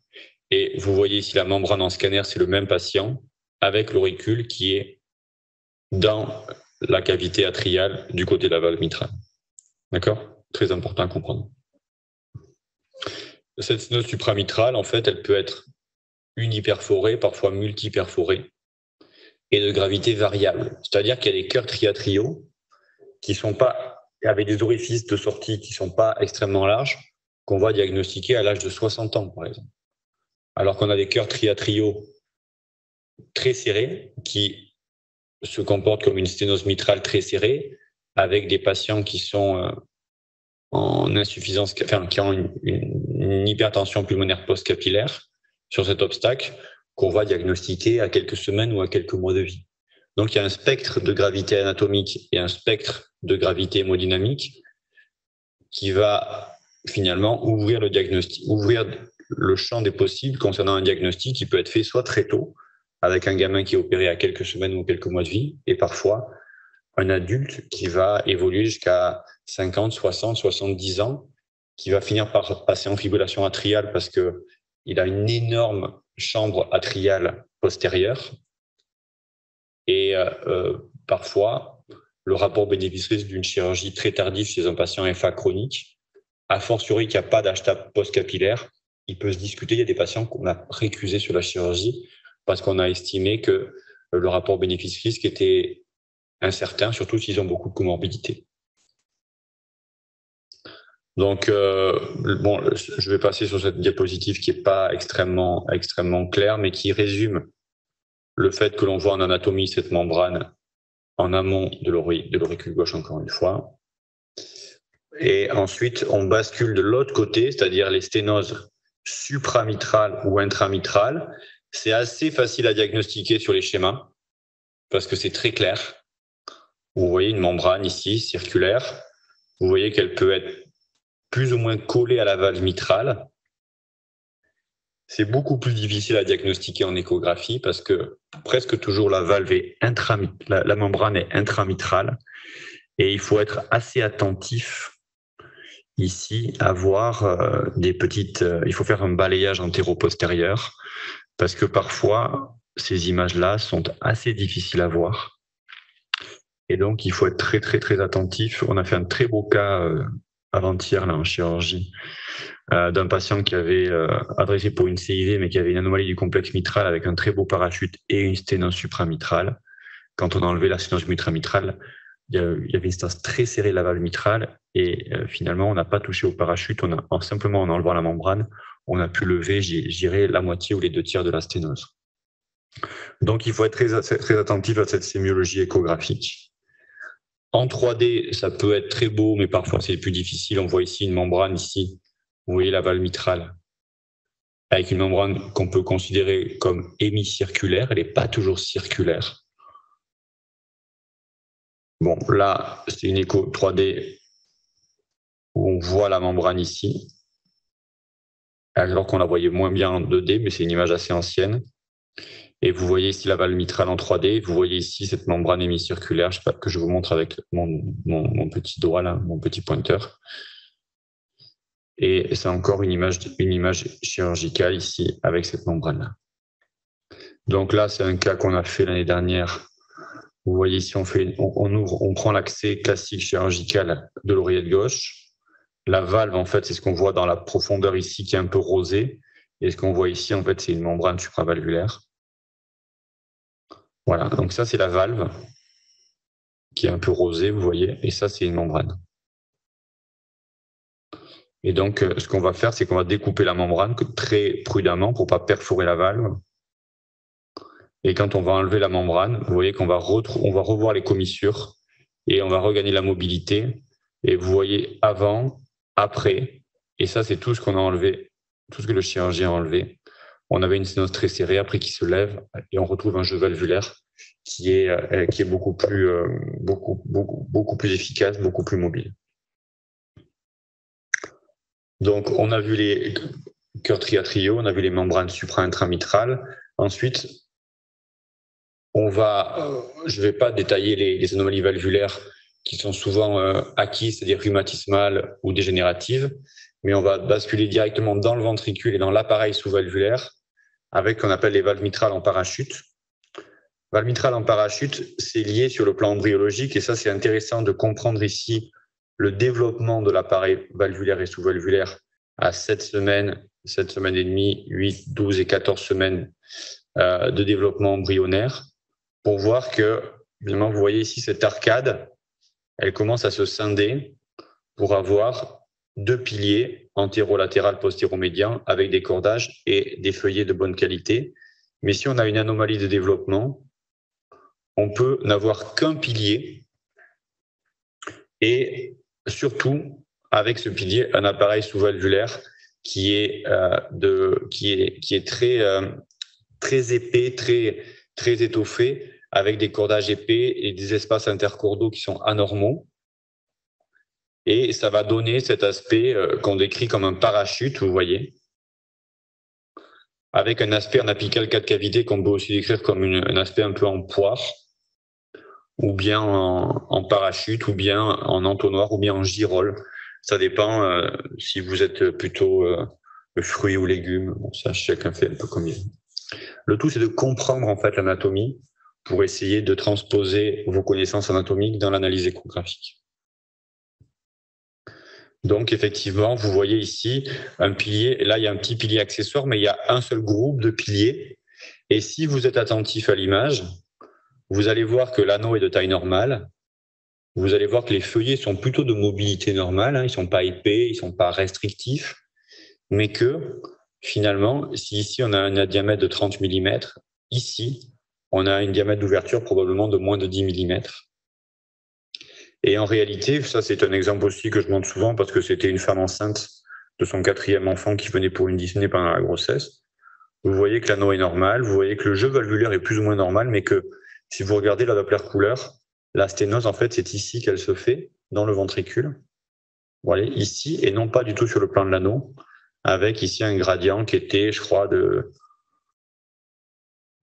et vous voyez ici la membrane en scanner, c'est le même patient, avec l'auricule qui est dans la cavité atriale du côté de la valve mitrale. D'accord ? Très important à comprendre. Cette sténose supramitrale, en fait, elle peut être uniperforée, parfois multiperforée, et de gravité variable. C'est-à-dire qu'il y a des cœurs triatriaux qui sont pas, avec des orifices de sortie qui sont pas extrêmement larges, qu'on va diagnostiquer à l'âge de 60 ans, par exemple. Alors qu'on a des cœurs triatriaux très serrés qui se comportent comme une sténose mitrale très serrée, avec des patients qui sont en insuffisance, enfin, qui ont une hypertension pulmonaire post-capillaire sur cet obstacle qu'on va diagnostiquer à quelques semaines ou à quelques mois de vie. Donc, il y a un spectre de gravité anatomique et un spectre de gravité hémodynamique qui va finalement ouvrir le diagnostic, ouvrir le champ des possibles concernant un diagnostic qui peut être fait soit très tôt, avec un gamin qui est opéré à quelques semaines ou quelques mois de vie, et parfois un adulte qui va évoluer jusqu'à 50, 60, 70 ans, qui va finir par passer en fibrillation atriale parce que il a une énorme chambre atriale postérieure. Et parfois, le rapport bénéfice-risque d'une chirurgie très tardive chez un patient FA chronique, a fortiori qu'il n'y a pas d'HTAP post-capillaire, il peut se discuter. Il y a des patients qu'on a récusés sur la chirurgie parce qu'on a estimé que le rapport bénéfice-risque était incertain, surtout s'ils ont beaucoup de comorbidités. Donc, bon, je vais passer sur cette diapositive qui n'est pas extrêmement claire, mais qui résume le fait que l'on voit en anatomie cette membrane en amont de l'auricule gauche, encore une fois. Et ensuite, on bascule de l'autre côté, c'est-à-dire les sténoses supramitrales ou intramitrales. C'est assez facile à diagnostiquer sur les schémas, parce que c'est très clair. Vous voyez une membrane ici, circulaire. Vous voyez qu'elle peut être plus ou moins collée à la valve mitrale. C'est beaucoup plus difficile à diagnostiquer en échographie parce que presque toujours la membrane est intramitrale et il faut être assez attentif ici à voir il faut faire un balayage antéro-postérieur parce que parfois ces images-là sont assez difficiles à voir. Et donc, il faut être très, très, très attentif. On a fait un très beau cas avant-hier là, en chirurgie d'un patient qui avait adressé pour une CIV, mais qui avait une anomalie du complexe mitral avec un très beau parachute et une sténose supramitrale. Quand on a enlevé la sténose supramitrale, il y avait une sténose très serrée de la valve mitrale et finalement, on n'a pas touché au parachute. Simplement en enlevant la membrane, on a pu lever, je dirais, la moitié ou les 2/3 de la sténose. Donc, il faut être très, très attentif à cette sémiologie échographique. En 3D, ça peut être très beau, mais parfois c'est plus difficile. On voit ici une membrane, ici, vous voyez la valve mitrale, avec une membrane qu'on peut considérer comme hémicirculaire. Elle n'est pas toujours circulaire. Bon, là, c'est une écho 3D où on voit la membrane ici, alors qu'on la voyait moins bien en 2D, mais c'est une image assez ancienne. Et vous voyez ici la valve mitrale en 3D. Vous voyez ici cette membrane hémicirculaire, que je vous montre avec mon petit doigt, là, mon petit pointeur. Et c'est encore une image chirurgicale ici avec cette membrane-là. Donc là, c'est un cas qu'on a fait l'année dernière Vous voyez ici, on prend l'accès classique chirurgical de l'oreillette gauche. La valve, en fait, c'est ce qu'on voit dans la profondeur ici qui est un peu rosé. Et ce qu'on voit ici, en fait, c'est une membrane supravalvulaire. Voilà, donc ça, c'est la valve qui est un peu rosée, vous voyez, et ça, c'est une membrane. Et donc, ce qu'on va faire, c'est qu'on va découper la membrane très prudemment pour ne pas perforer la valve. Et quand on va enlever la membrane, vous voyez qu'on va revoir les commissures et on va regagner la mobilité. Et vous voyez avant, après, et ça, c'est tout ce qu'on a enlevé, tout ce que le chirurgien a enlevé. On avait une sténose très serrée, après qui se lève, et on retrouve un jeu valvulaire qui est beaucoup plus efficace, beaucoup plus mobile. Donc, on a vu les cœurs triatrio, on a vu les membranes supra-intramitrales. Ensuite, je ne vais pas détailler les anomalies valvulaires qui sont souvent acquises, c'est-à-dire rhumatismales ou dégénératives, mais on va basculer directement dans le ventricule et dans l'appareil sous-valvulaire avec ce qu'on appelle les valves mitrales en parachute. Valve mitrale en parachute, c'est lié sur le plan embryologique, et ça, c'est intéressant de comprendre ici le développement de l'appareil valvulaire et sous-valvulaire à 7 semaines et demie, 8, 12 et 14 semaines de développement embryonnaire, pour voir que, évidemment, vous voyez ici cette arcade, elle commence à se scinder pour avoir 2 piliers antéro-latéral, postéro-médian, avec des cordages et des feuillets de bonne qualité. Mais si on a une anomalie de développement, on peut n'avoir qu'un pilier et surtout, avec ce pilier, un appareil sous-valvulaire qui est très épais, très étoffé, avec des cordages épais et des espaces intercordaux qui sont anormaux. Et ça va donner cet aspect qu'on décrit comme un parachute, vous voyez, avec un aspect en apical 4 cavités qu'on peut aussi décrire comme un aspect un peu en poire, ou bien en parachute, ou bien en entonnoir, ou bien en girole. Ça dépend si vous êtes plutôt fruits ou légumes. Bon, ça, chacun fait un peu comme il veut. Le tout, c'est de comprendre en fait l'anatomie pour essayer de transposer vos connaissances anatomiques dans l'analyse échographique. Donc, effectivement, vous voyez ici un pilier. Et là, il y a un petit pilier accessoire, mais il y a un seul groupe de piliers. Et si vous êtes attentif à l'image, vous allez voir que l'anneau est de taille normale. Vous allez voir que les feuillets sont plutôt de mobilité normale. Ils ne sont pas épais, ils ne sont pas restrictifs. Mais que, finalement, si ici, on a un diamètre de 30 mm, ici, on a un diamètre d'ouverture probablement de moins de 10 mm. Et en réalité, ça c'est un exemple aussi que je montre souvent parce que c'était une femme enceinte de son 4e enfant qui venait pour une dyspnée pendant la grossesse. Vous voyez que l'anneau est normal, vous voyez que le jeu valvulaire est plus ou moins normal, mais que si vous regardez la Doppler couleur, la sténose, en fait, c'est ici qu'elle se fait, dans le ventricule. Voilà, ici, et non pas du tout sur le plan de l'anneau, avec ici un gradient qui était, je crois, de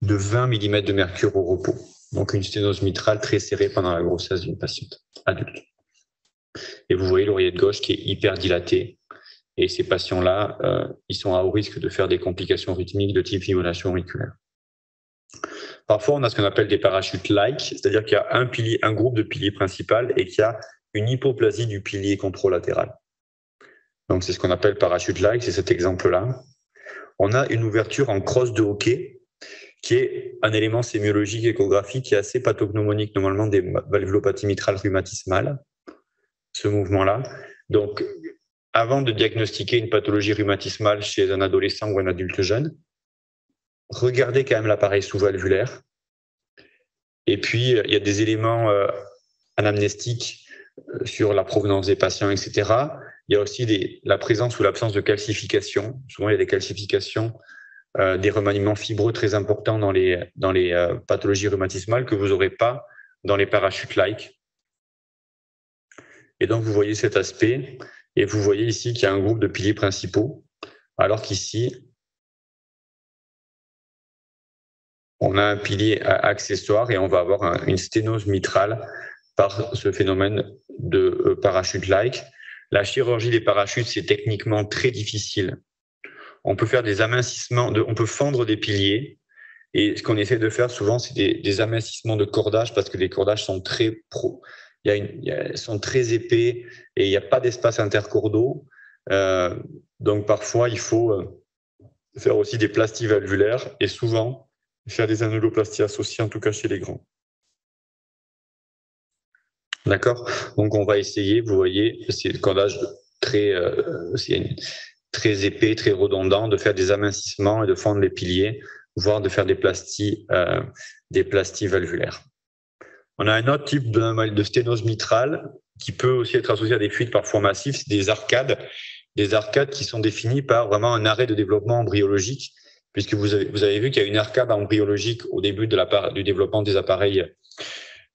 20 mm de mercure au repos. Donc une sténose mitrale très serrée pendant la grossesse d'une patiente adulte. Et vous voyez l'oreillette gauche qui est hyper dilatée. Et ces patients-là, ils sont à haut risque de faire des complications rythmiques de type fibrillation auriculaire. Parfois, on a ce qu'on appelle des parachutes-like, c'est-à-dire qu'il y a un groupe de piliers principal et qu'il y a une hypoplasie du pilier contralatéral. Donc c'est ce qu'on appelle parachute-like, c'est cet exemple-là. On a une ouverture en crosse de hockey, qui est un élément sémiologique échographique qui est assez pathognomonique normalement des valvulopathies mitrales rhumatismales, ce mouvement-là. Donc, avant de diagnostiquer une pathologie rhumatismale chez un adolescent ou un adulte jeune, regardez quand même l'appareil sous-valvulaire. Et puis, il y a des éléments anamnestiques sur la provenance des patients, etc. Il y a aussi la présence ou l'absence de calcification. Souvent, il y a des calcifications, des remaniements fibreux très importants dans les pathologies rhumatismales que vous n'aurez pas dans les parachutes-like. Et donc, vous voyez cet aspect, et vous voyez ici qu'il y a un groupe de piliers principaux, alors qu'ici, on a un pilier accessoire et on va avoir une sténose mitrale par ce phénomène de parachute-like. La chirurgie des parachutes, c'est techniquement très difficile. On peut faire des amincissements, on peut fendre des piliers, Et ce qu'on essaie de faire souvent, c'est des amincissements de cordage parce que les cordages sont sont très épais et il n'y a pas d'espace intercordaux. Donc parfois, il faut faire aussi des plasties valvulaires et souvent faire des annuloplasties associées, en tout cas chez les grands. D'accord. Donc on va essayer, vous voyez, c'est le cordage très épais, très redondant, de faire des amincissements et de fendre les piliers, voire de faire des plasties valvulaires. On a un autre type de sténose mitrale qui peut aussi être associé à des fuites parfois massives, c'est des arcades qui sont définies par vraiment un arrêt de développement embryologique, puisque vous avez vu qu'il y a une arcade embryologique au début du développement des appareils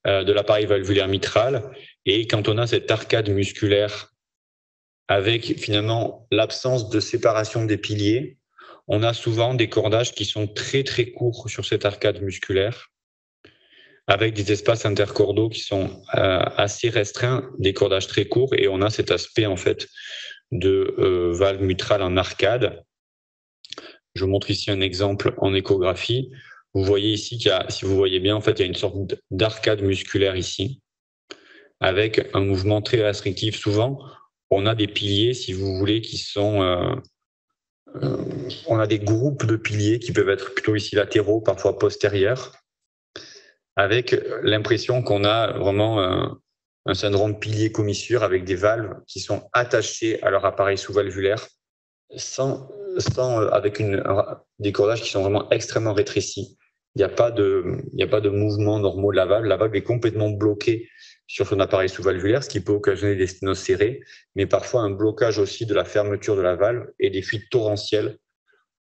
de l'appareil valvulaire mitral, et quand on a cette arcade musculaire avec finalement l'absence de séparation des piliers, on a souvent des cordages qui sont très très courts sur cette arcade musculaire, avec des espaces intercordaux qui sont assez restreints, des cordages très courts, et on a cet aspect en fait de valve mitrale en arcade. Je vous montre ici un exemple en échographie. Vous voyez ici qu'il y a, si vous voyez bien, en fait, il y a une sorte d'arcade musculaire ici, avec un mouvement très restrictif. Souvent, on a des piliers, si vous voulez, qui sont... on a des groupes de piliers qui peuvent être plutôt ici latéraux, parfois postérieurs, avec l'impression qu'on a vraiment un syndrome pilier-commissure avec des valves qui sont attachées à leur appareil sous-valvulaire, avec des cordages qui sont vraiment extrêmement rétrécis. Il n'y a pas de mouvement normaux de la valve. La valve est complètement bloquée sur son appareil sous-valvulaire, ce qui peut occasionner des sténoses serrées, mais parfois un blocage aussi de la fermeture de la valve et des fuites torrentielles.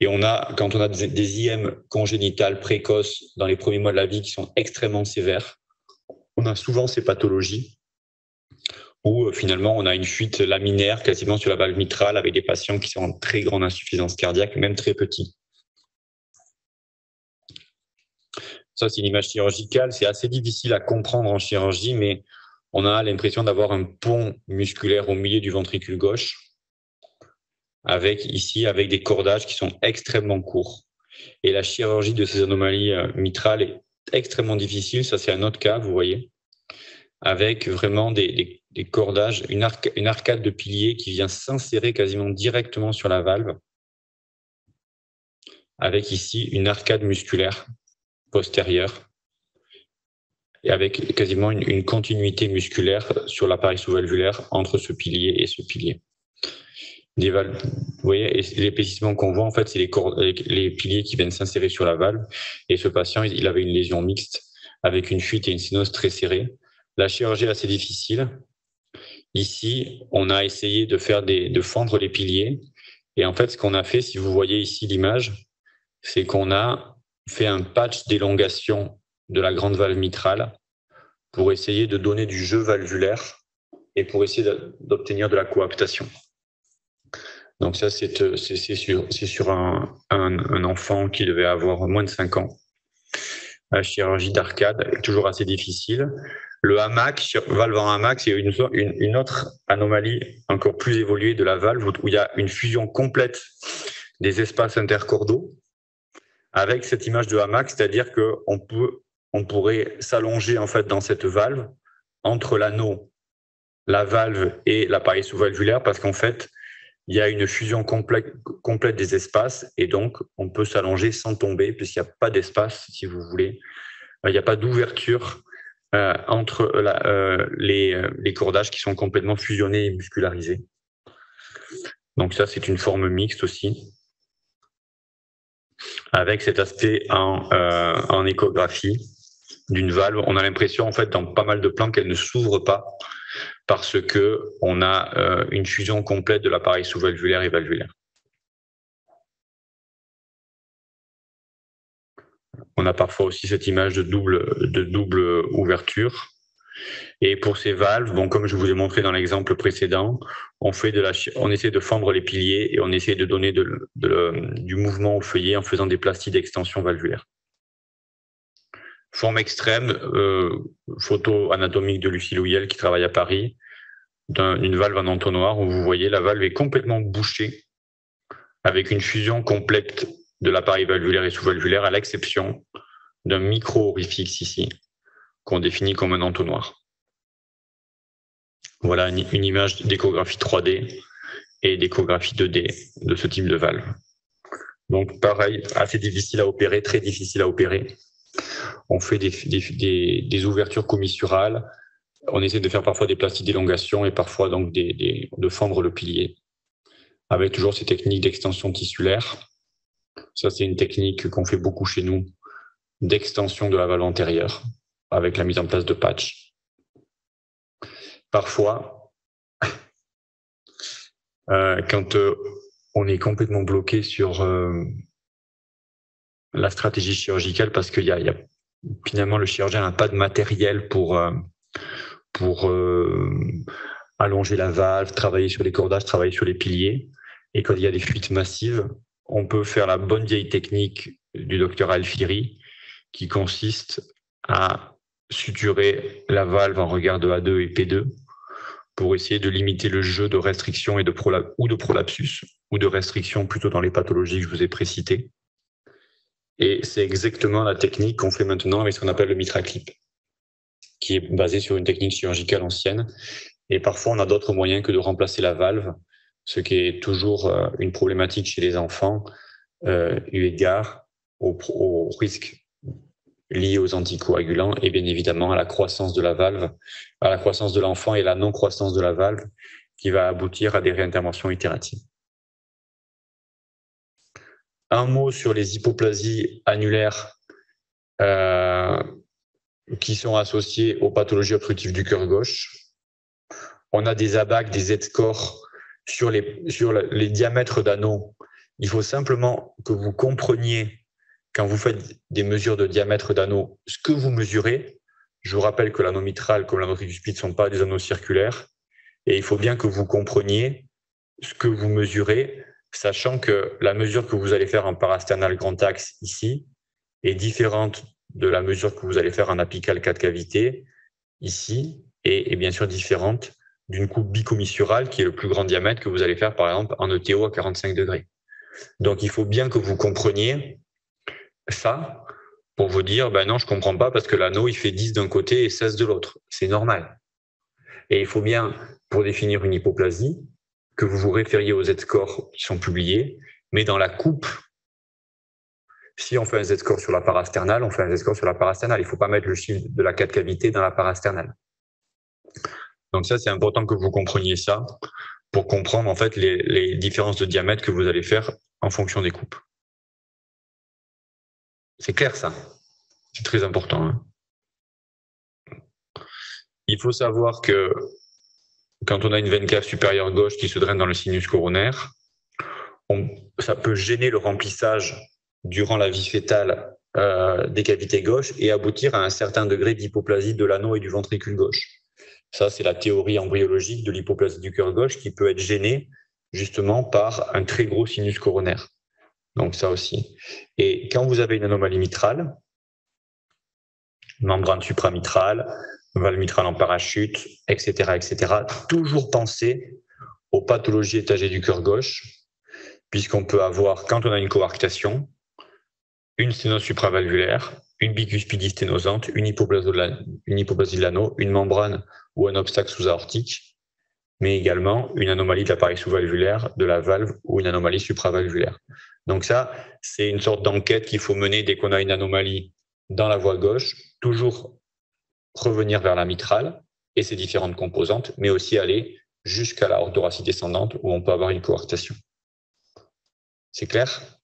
Et quand on a des IM congénitales précoces dans les premiers mois de la vie qui sont extrêmement sévères, on a souvent ces pathologies où finalement on a une fuite laminaire quasiment sur la valve mitrale avec des patients qui sont en très grande insuffisance cardiaque, même très petits. Ça, c'est une image chirurgicale. C'est assez difficile à comprendre en chirurgie, mais on a l'impression d'avoir un pont musculaire au milieu du ventricule gauche, avec des cordages qui sont extrêmement courts. Et la chirurgie de ces anomalies mitrales est extrêmement difficile. Ça, c'est un autre cas, vous voyez, avec vraiment des cordages, une arcade de piliers qui vient s'insérer quasiment directement sur la valve, avec ici une arcade musculaire postérieure et avec quasiment une continuité musculaire sur l'appareil sous-valvulaire entre ce pilier et ce pilier. Vous voyez, l'épaississement qu'on voit, en fait, c'est les piliers qui viennent s'insérer sur la valve. Et ce patient, il avait une lésion mixte avec une fuite et une sténose très serrée. La chirurgie est assez difficile. Ici, on a essayé de fendre les piliers. Et en fait, ce qu'on a fait, si vous voyez ici l'image, c'est qu'on a fait un patch d'élongation de la grande valve mitrale pour essayer de donner du jeu valvulaire et pour essayer d'obtenir de la coaptation. Donc ça, c'est sur un enfant qui devait avoir moins de 5 ans. La chirurgie d'arcade est toujours assez difficile. Le hamac, valve en hamac, c'est une autre anomalie encore plus évoluée de la valve où il y a une fusion complète des espaces intercordaux avec cette image de hamac, c'est-à-dire qu'on pourrait s'allonger en fait dans cette valve entre l'anneau, la valve et l'appareil sous-valvulaire parce qu'en fait, il y a une fusion complète des espaces et donc on peut s'allonger sans tomber puisqu'il n'y a pas d'espace, si vous voulez. Il n'y a pas d'ouverture entre les cordages qui sont complètement fusionnés et muscularisés. Donc ça, c'est une forme mixte aussi, avec cet aspect en échographie d'une valve. On a l'impression, en fait, dans pas mal de plans, qu'elle ne s'ouvre pas parce que on a une fusion complète de l'appareil sous-valvulaire et valvulaire. On a parfois aussi cette image de double ouverture. Et pour ces valves, bon, comme je vous ai montré dans l'exemple précédent, on essaie de fendre les piliers et on essaie de donner du mouvement au feuillet en faisant des plasties d'extension valvulaire. Forme extrême, photo anatomique de Lucie Louyel qui travaille à Paris, d'une valve en entonnoir où vous voyez la valve est complètement bouchée avec une fusion complète de l'appareil valvulaire et sous-valvulaire, à l'exception d'un micro-orifice ici, qu'on définit comme un entonnoir. Voilà une image d'échographie 3D et d'échographie 2D de ce type de valve. Donc pareil, assez difficile à opérer, très difficile à opérer. On fait des ouvertures commissurales, on essaie de faire parfois des plastiques d'élongation et parfois donc de fendre le pilier, avec toujours ces techniques d'extension tissulaire. Ça, c'est une technique qu'on fait beaucoup chez nous, d'extension de la valve antérieure, avec la mise en place de patchs. Parfois, quand on est complètement bloqué sur la stratégie chirurgicale, parce qu'il y a finalement le chirurgien n'a pas de matériel pour allonger la valve, travailler sur les cordages, travailler sur les piliers. Et quand il y a des fuites massives, on peut faire la bonne vieille technique du docteur Alfieri, qui consiste à suturer la valve en regard de A2 et P2 pour essayer de limiter le jeu de restriction et de prolapsus, ou de restriction plutôt dans les pathologies que je vous ai précitées. Et c'est exactement la technique qu'on fait maintenant avec ce qu'on appelle le MitraClip, qui est basé sur une technique chirurgicale ancienne. Et parfois, on a d'autres moyens que de remplacer la valve, ce qui est toujours une problématique chez les enfants, eu égard au risque lié aux anticoagulants et bien évidemment à la croissance de la valve, à la croissance de l'enfant et la non-croissance de la valve, qui va aboutir à des réinterventions itératives. Un mot sur les hypoplasies annulaires qui sont associées aux pathologies obstructives du cœur gauche. On a des ABAC, des Z-scores sur les diamètres d'anneaux. Il faut simplement que vous compreniez, quand vous faites des mesures de diamètre d'anneaux, ce que vous mesurez. Je vous rappelle que l'anneau mitral comme l'anneau tricuspide ne sont pas des anneaux circulaires. Et il faut bien que vous compreniez ce que vous mesurez, sachant que la mesure que vous allez faire en parasternal grand axe ici est différente de la mesure que vous allez faire en apical 4 cavités ici, et bien sûr différente d'une coupe bicommissurale qui est le plus grand diamètre que vous allez faire par exemple en ETO à 45 degrés. Donc il faut bien que vous compreniez ça pour vous dire ben non, je comprends pas parce que l'anneau il fait 10 d'un côté et 16 de l'autre. C'est normal. Et il faut bien, pour définir une hypoplasie, que vous vous référiez aux Z-scores qui sont publiés, mais dans la coupe, si on fait un Z-score sur la parasternale, on fait un Z-score sur la parasternale. Il ne faut pas mettre le chiffre de la 4 cavité dans la parasternale. Donc ça, c'est important que vous compreniez ça pour comprendre en fait les différences de diamètre que vous allez faire en fonction des coupes. C'est clair ça? C'est très important. Hein. Il faut savoir que quand on a une veine cave supérieure gauche qui se draine dans le sinus coronaire, ça peut gêner le remplissage durant la vie fœtale des cavités gauches et aboutir à un certain degré d'hypoplasie de l'anneau et du ventricule gauche. Ça, c'est la théorie embryologique de l'hypoplasie du cœur gauche qui peut être gênée justement par un très gros sinus coronaire. Donc ça aussi. Et quand vous avez une anomalie mitrale, membrane supramitrale, valve mitrale en parachute, etc., toujours penser aux pathologies étagées du cœur gauche, puisqu'on peut avoir, quand on a une coarctation, une sténose supravalvulaire, une bicuspidie sténosante, une hypoplasie de l'anneau, une membrane ou un obstacle sous-aortique, mais également une anomalie de l'appareil sous-valvulaire, de la valve ou une anomalie supravalvulaire. Donc ça, c'est une sorte d'enquête qu'il faut mener dès qu'on a une anomalie dans la voie gauche, toujours revenir vers la mitrale et ses différentes composantes, mais aussi aller jusqu'à la orthoracie descendante où on peut avoir une coarctation. C'est clair?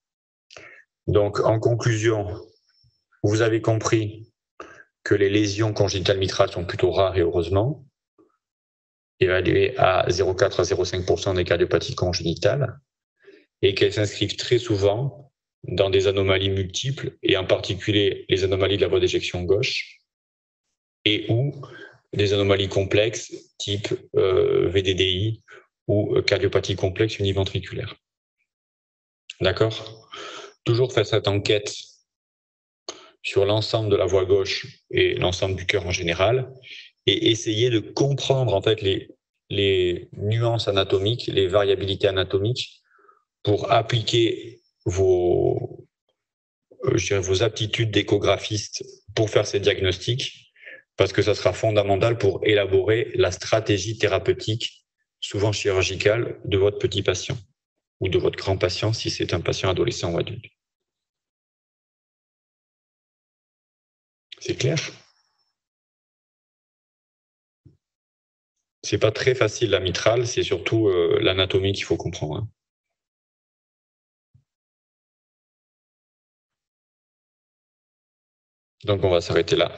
Donc, en conclusion, vous avez compris que les lésions congénitales mitrales sont plutôt rares et heureusement, évaluées à 0,4 à 0,5% des cardiopathies congénitales, et qu'elles s'inscrivent très souvent dans des anomalies multiples, et en particulier les anomalies de la voie d'éjection gauche, et ou des anomalies complexes type VDDI ou cardiopathie complexe univentriculaire. D'accord? Toujours faire cette enquête sur l'ensemble de la voie gauche et l'ensemble du cœur en général, et essayer de comprendre en fait les nuances anatomiques, les variabilités anatomiques pour appliquer vos je dirais, vos aptitudes d'échographiste pour faire ces diagnostics, parce que ça sera fondamental pour élaborer la stratégie thérapeutique, souvent chirurgicale, de votre petit patient ou de votre grand patient si c'est un patient adolescent ou adulte. C'est clair? C'est pas très facile la mitrale, c'est surtout l'anatomie qu'il faut comprendre. Hein. Donc on va s'arrêter là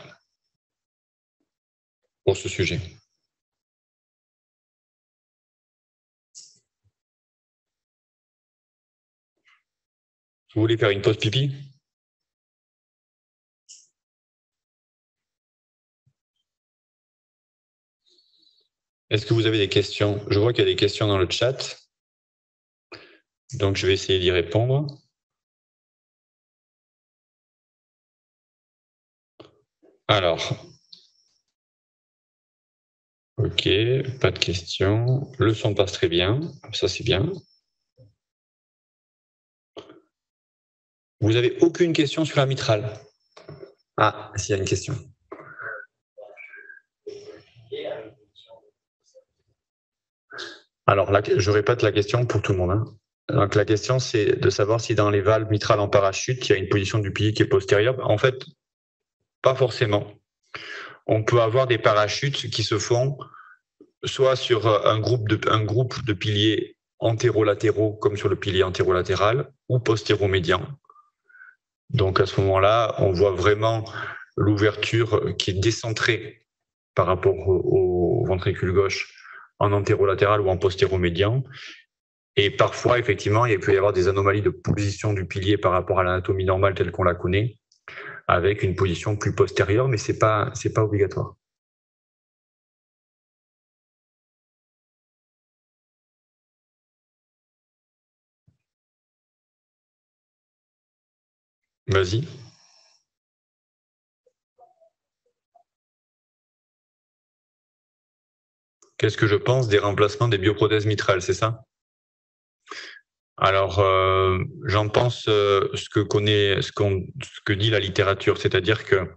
pour ce sujet. Vous voulez faire une pause pipi? Est-ce que vous avez des questions? Je vois qu'il y a des questions dans le chat. Donc, je vais essayer d'y répondre. Alors, ok, pas de questions. Le son passe très bien, ça c'est bien. Vous avez aucune question sur la mitrale? Ah, s'il y a une question. Alors, je répète la question pour tout le monde. Hein. Donc, la question, c'est de savoir si dans les valves mitrales en parachute, il y a une position du pilier qui est postérieure. En fait, pas forcément. On peut avoir des parachutes qui se font soit sur un groupe de piliers antérolatéraux, comme sur le pilier antérolatéral, ou postéromédian. Donc, à ce moment-là, on voit vraiment l'ouverture qui est décentrée par rapport au ventricule gauche en antérolatéral ou en postéromédian. Et parfois, effectivement, il peut y avoir des anomalies de position du pilier par rapport à l'anatomie normale telle qu'on la connaît, avec une position plus postérieure, mais c'est pas obligatoire. Vas-y. Qu'est-ce que je pense des remplacements des bioprothèses mitrales, c'est ça? Alors, j'en pense ce que dit la littérature, c'est-à-dire que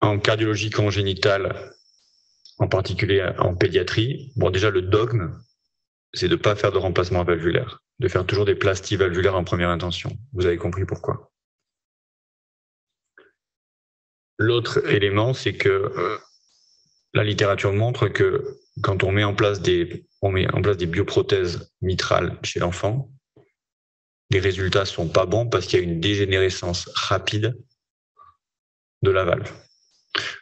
en cardiologie congénitale, en particulier en pédiatrie, bon déjà le dogme, c'est de ne pas faire de remplacement valvulaire, de faire toujours des plasties valvulaires en première intention. Vous avez compris pourquoi. L'autre élément, c'est que la littérature montre que quand on met en place des bioprothèses mitrales chez l'enfant, les résultats sont pas bons parce qu'il y a une dégénérescence rapide de la valve.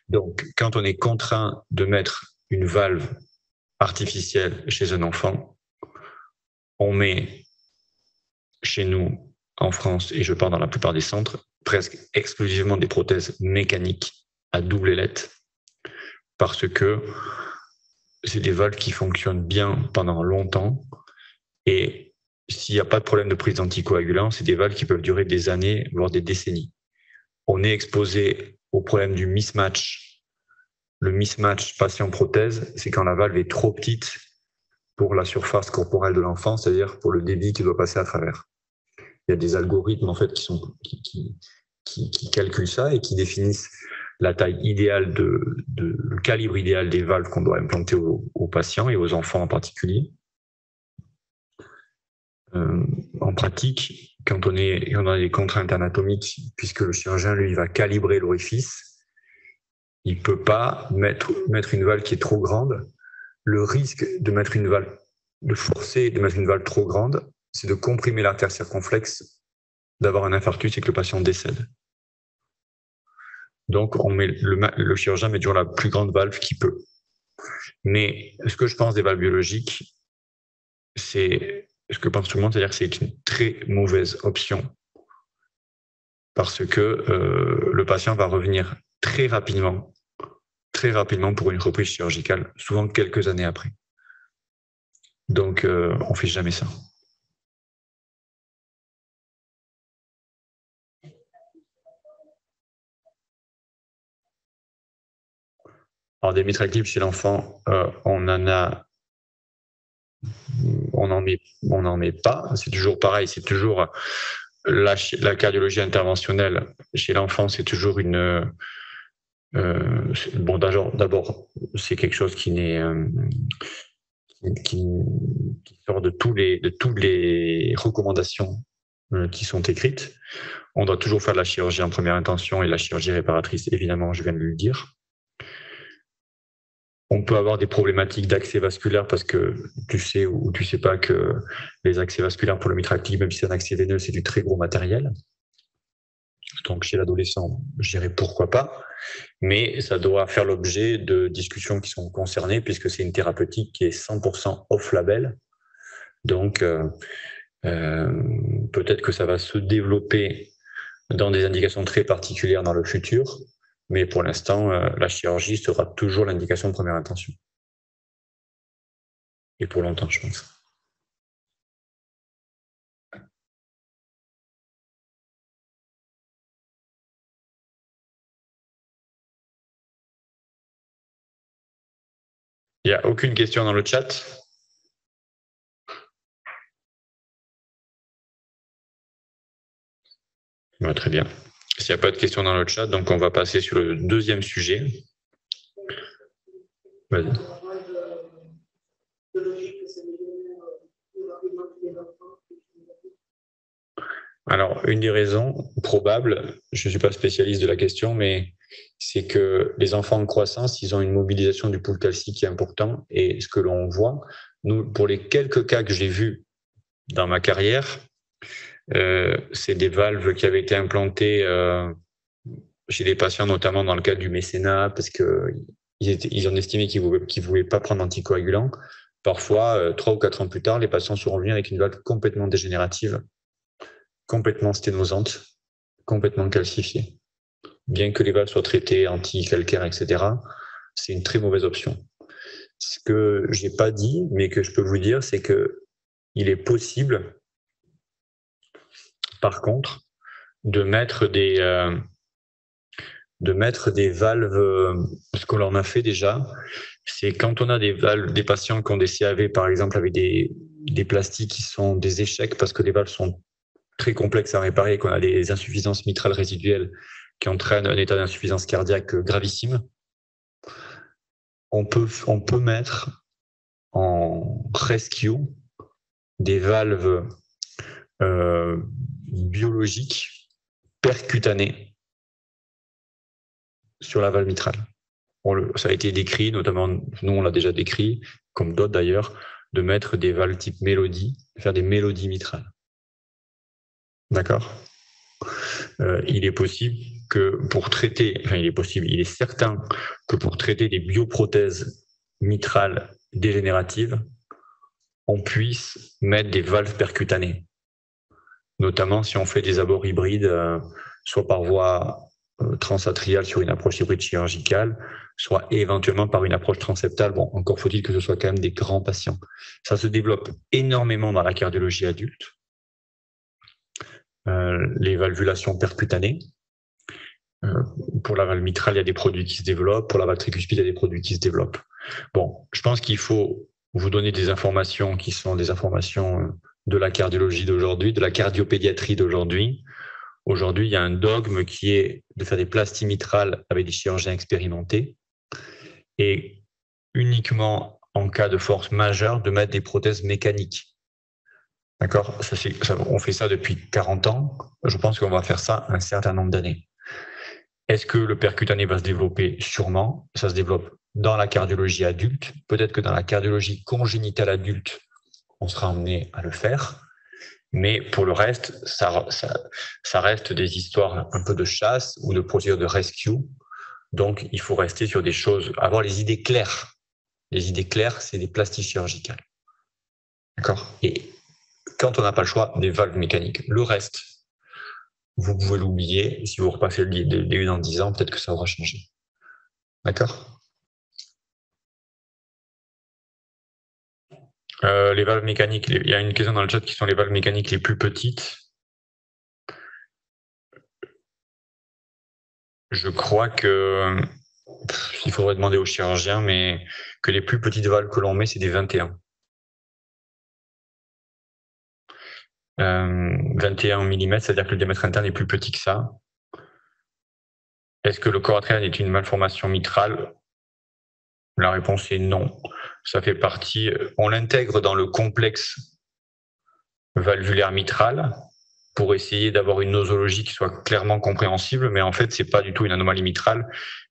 Donc, quand on est contraint de mettre une valve artificielle chez un enfant, on met chez nous, en France, et je parle dans la plupart des centres, presque exclusivement des prothèses mécaniques à double ailette, parce que c'est des valves qui fonctionnent bien pendant longtemps, et s'il n'y a pas de problème de prise d'anticoagulants, c'est des valves qui peuvent durer des années, voire des décennies. On est exposé au problème du mismatch. Le mismatch patient-prothèse, c'est quand la valve est trop petite pour la surface corporelle de l'enfant, c'est-à-dire pour le débit qui doit passer à travers. Il y a des algorithmes en fait qui calculent ça et qui définissent la taille idéale le calibre idéal des valves qu'on doit implanter aux patients et aux enfants en particulier. En pratique, quand on a des contraintes anatomiques, puisque le chirurgien lui va calibrer l'orifice, il peut pas mettre une valve qui est trop grande. Le risque de mettre une valve, de forcer de mettre une valve trop grande, c'est de comprimer l'artère circonflexe, d'avoir un infarctus et que le patient décède. Donc, le chirurgien met toujours la plus grande valve qu'il peut. Mais ce que je pense des valves biologiques, c'est ce que pense tout le monde, c'est-à-dire que c'est une très mauvaise option parce que le patient va revenir très rapidement pour une reprise chirurgicale, souvent quelques années après. Donc, on ne fait jamais ça. Alors, des mitraclips chez l'enfant, on n'en met pas. C'est toujours pareil, c'est toujours la cardiologie interventionnelle chez l'enfant, c'est toujours une... bon, d'abord, c'est quelque chose qui n'est... qui sort de toutes les recommandations qui sont écrites. On doit toujours faire de la chirurgie en première intention et la chirurgie réparatrice, évidemment, je viens de le dire. On peut avoir des problématiques d'accès vasculaire parce que tu sais ou tu sais pas que les accès vasculaires pour le mitractile, même si c'est un accès veineux, c'est du très gros matériel. Donc chez l'adolescent, je dirais pourquoi pas, mais ça doit faire l'objet de discussions qui sont concernées puisque c'est une thérapeutique qui est 100% off-label. Donc peut-être que ça va se développer dans des indications très particulières dans le futur, mais pour l'instant, la chirurgie sera toujours l'indication de première intention. Et pour longtemps, je pense. Il n'y a aucune question dans le chat? Ouais, très bien. S'il n'y a pas de questions dans le chat, donc on va passer sur le deuxième sujet. Vas-y. Alors, une des raisons probables, je ne suis pas spécialiste de la question, mais c'est que les enfants en croissance, ils ont une mobilisation du pool calcique qui est important. Et ce que l'on voit, nous, pour les quelques cas que j'ai vus dans ma carrière, c'est des valves qui avaient été implantées chez des patients, notamment dans le cadre du mécénat, parce qu'ils ont estimé qu'ils ne voulaient pas prendre d'anticoagulants. Parfois, 3 ou 4 ans plus tard, les patients sont revenus avec une valve complètement dégénérative, complètement sténosante, complètement calcifiée. Bien que les valves soient traitées anti-calcaire, etc., c'est une très mauvaise option. Ce que j'ai pas dit, mais que je peux vous dire, c'est que il est possible, par contre, de mettre des valves, ce que l'on a fait déjà, c'est quand on a des valves, des patients qui ont des CAV, par exemple, avec des plastiques qui sont des échecs parce que les valves sont très complexes à réparer, qu'on a des insuffisances mitrales résiduelles qui entraînent un état d'insuffisance cardiaque gravissime, on peut mettre en rescue des valves biologiques percutanées sur la valve mitrale. Ça a été décrit, notamment, nous on l'a déjà décrit, comme d'autres d'ailleurs, de mettre des valves type mélodie, de faire des mélodies mitrales. D'accord ? Il est possible que pour traiter, enfin il est certain que pour traiter des bioprothèses mitrales dégénératives, on puisse mettre des valves percutanées, notamment si on fait des abords hybrides, soit par voie transatriale sur une approche hybride chirurgicale, soit éventuellement par une approche transeptale. Bon, encore faut-il que ce soit quand même des grands patients. Ça se développe énormément dans la cardiologie adulte. Les valvulations percutanées. Pour la valve mitrale, il y a des produits qui se développent. Pour la valve tricuspide, il y a des produits qui se développent. Bon, je pense qu'il faut vous donner des informations qui sont des informations de la cardiologie d'aujourd'hui, de la cardiopédiatrie d'aujourd'hui. Aujourd'hui, il y a un dogme qui est de faire des plasties mitrales avec des chirurgiens expérimentés et uniquement en cas de force majeure de mettre des prothèses mécaniques. D'accord ? On fait ça depuis 40 ans. Je pense qu'on va faire ça un certain nombre d'années. Est-ce que le percutané va se développer? Sûrement. Ça se développe dans la cardiologie adulte. Peut-être que dans la cardiologie congénitale adulte, on sera amené à le faire. Mais pour le reste, ça reste des histoires un peu de chasse ou de procédures de rescue. Donc, il faut rester sur des choses, avoir les idées claires. Les idées claires, c'est des plasties chirurgicales. D'accord? Et quand on n'a pas le choix, des valves mécaniques. Le reste, vous pouvez l'oublier. Si vous repassez le début dans 10 ans, peut-être que ça aura changé. D'accord? Les valves mécaniques, il y a une question dans le chat qui sont les valves mécaniques les plus petites. Je crois que il faudrait demander au chirurgien, mais que les plus petites valves que l'on met, c'est des 21. 21 mm, c'est-à-dire que le diamètre interne est plus petit que ça. Est-ce que le corps atrial est une malformation mitrale? La réponse est non. Ça fait partie, on l'intègre dans le complexe valvulaire mitral pour essayer d'avoir une nosologie qui soit clairement compréhensible, mais en fait, c'est pas du tout une anomalie mitrale,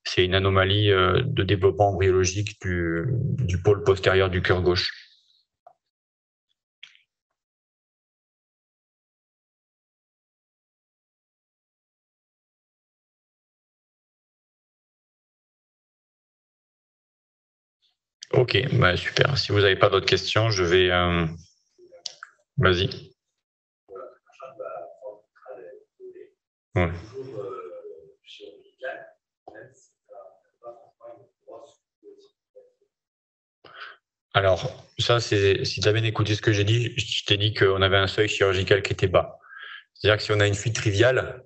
c'est une anomalie de développement embryologique du pôle postérieur du cœur gauche. Ok, bah super. Si vous n'avez pas d'autres questions, je vais... Vas-y. Ouais. Alors, ça, c'est si tu as bien écouté ce que j'ai dit, je t'ai dit qu'on avait un seuil chirurgical qui était bas. C'est-à-dire que si on a une fuite triviale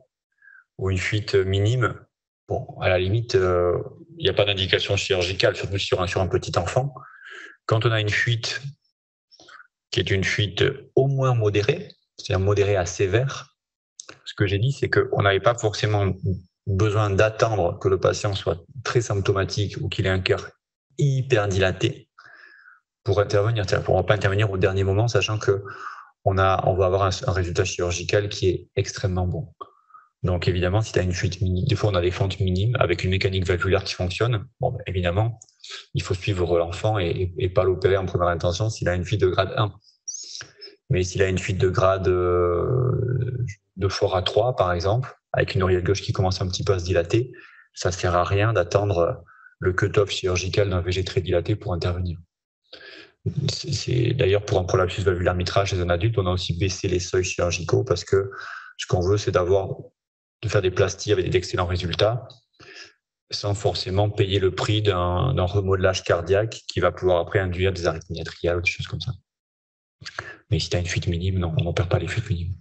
ou une fuite minime, bon, à la limite, il n'y a pas d'indication chirurgicale, surtout sur un petit enfant. Quand on a une fuite qui est une fuite au moins modérée, c'est-à-dire modérée à sévère, ce que j'ai dit, c'est qu'on n'avait pas forcément besoin d'attendre que le patient soit très symptomatique ou qu'il ait un cœur hyper dilaté pour intervenir. On ne va pas intervenir au dernier moment, sachant que on va avoir un résultat chirurgical qui est extrêmement bon. Donc évidemment, si tu as une fuite minime, des fois on a des fentes minimes avec une mécanique valvulaire qui fonctionne, bon, ben, évidemment, il faut suivre l'enfant et pas l'opérer en première intention s'il a une fuite de grade 1. Mais s'il a une fuite de grade de fort à 3, par exemple, avec une oreillette gauche qui commence un petit peu à se dilater, ça sert à rien d'attendre le cut-off chirurgical d'un VG très dilaté pour intervenir. C'est d'ailleurs pour un prolapsus valvulaire mitral chez un adulte, on a aussi baissé les seuils chirurgicaux parce que ce qu'on veut, c'est de faire des plasties avec d'excellents résultats sans forcément payer le prix d'un remodelage cardiaque qui va pouvoir après induire des arythmies atriales ou des choses comme ça. Mais si tu as une fuite minime, non, on n'opère pas les fuites minimes.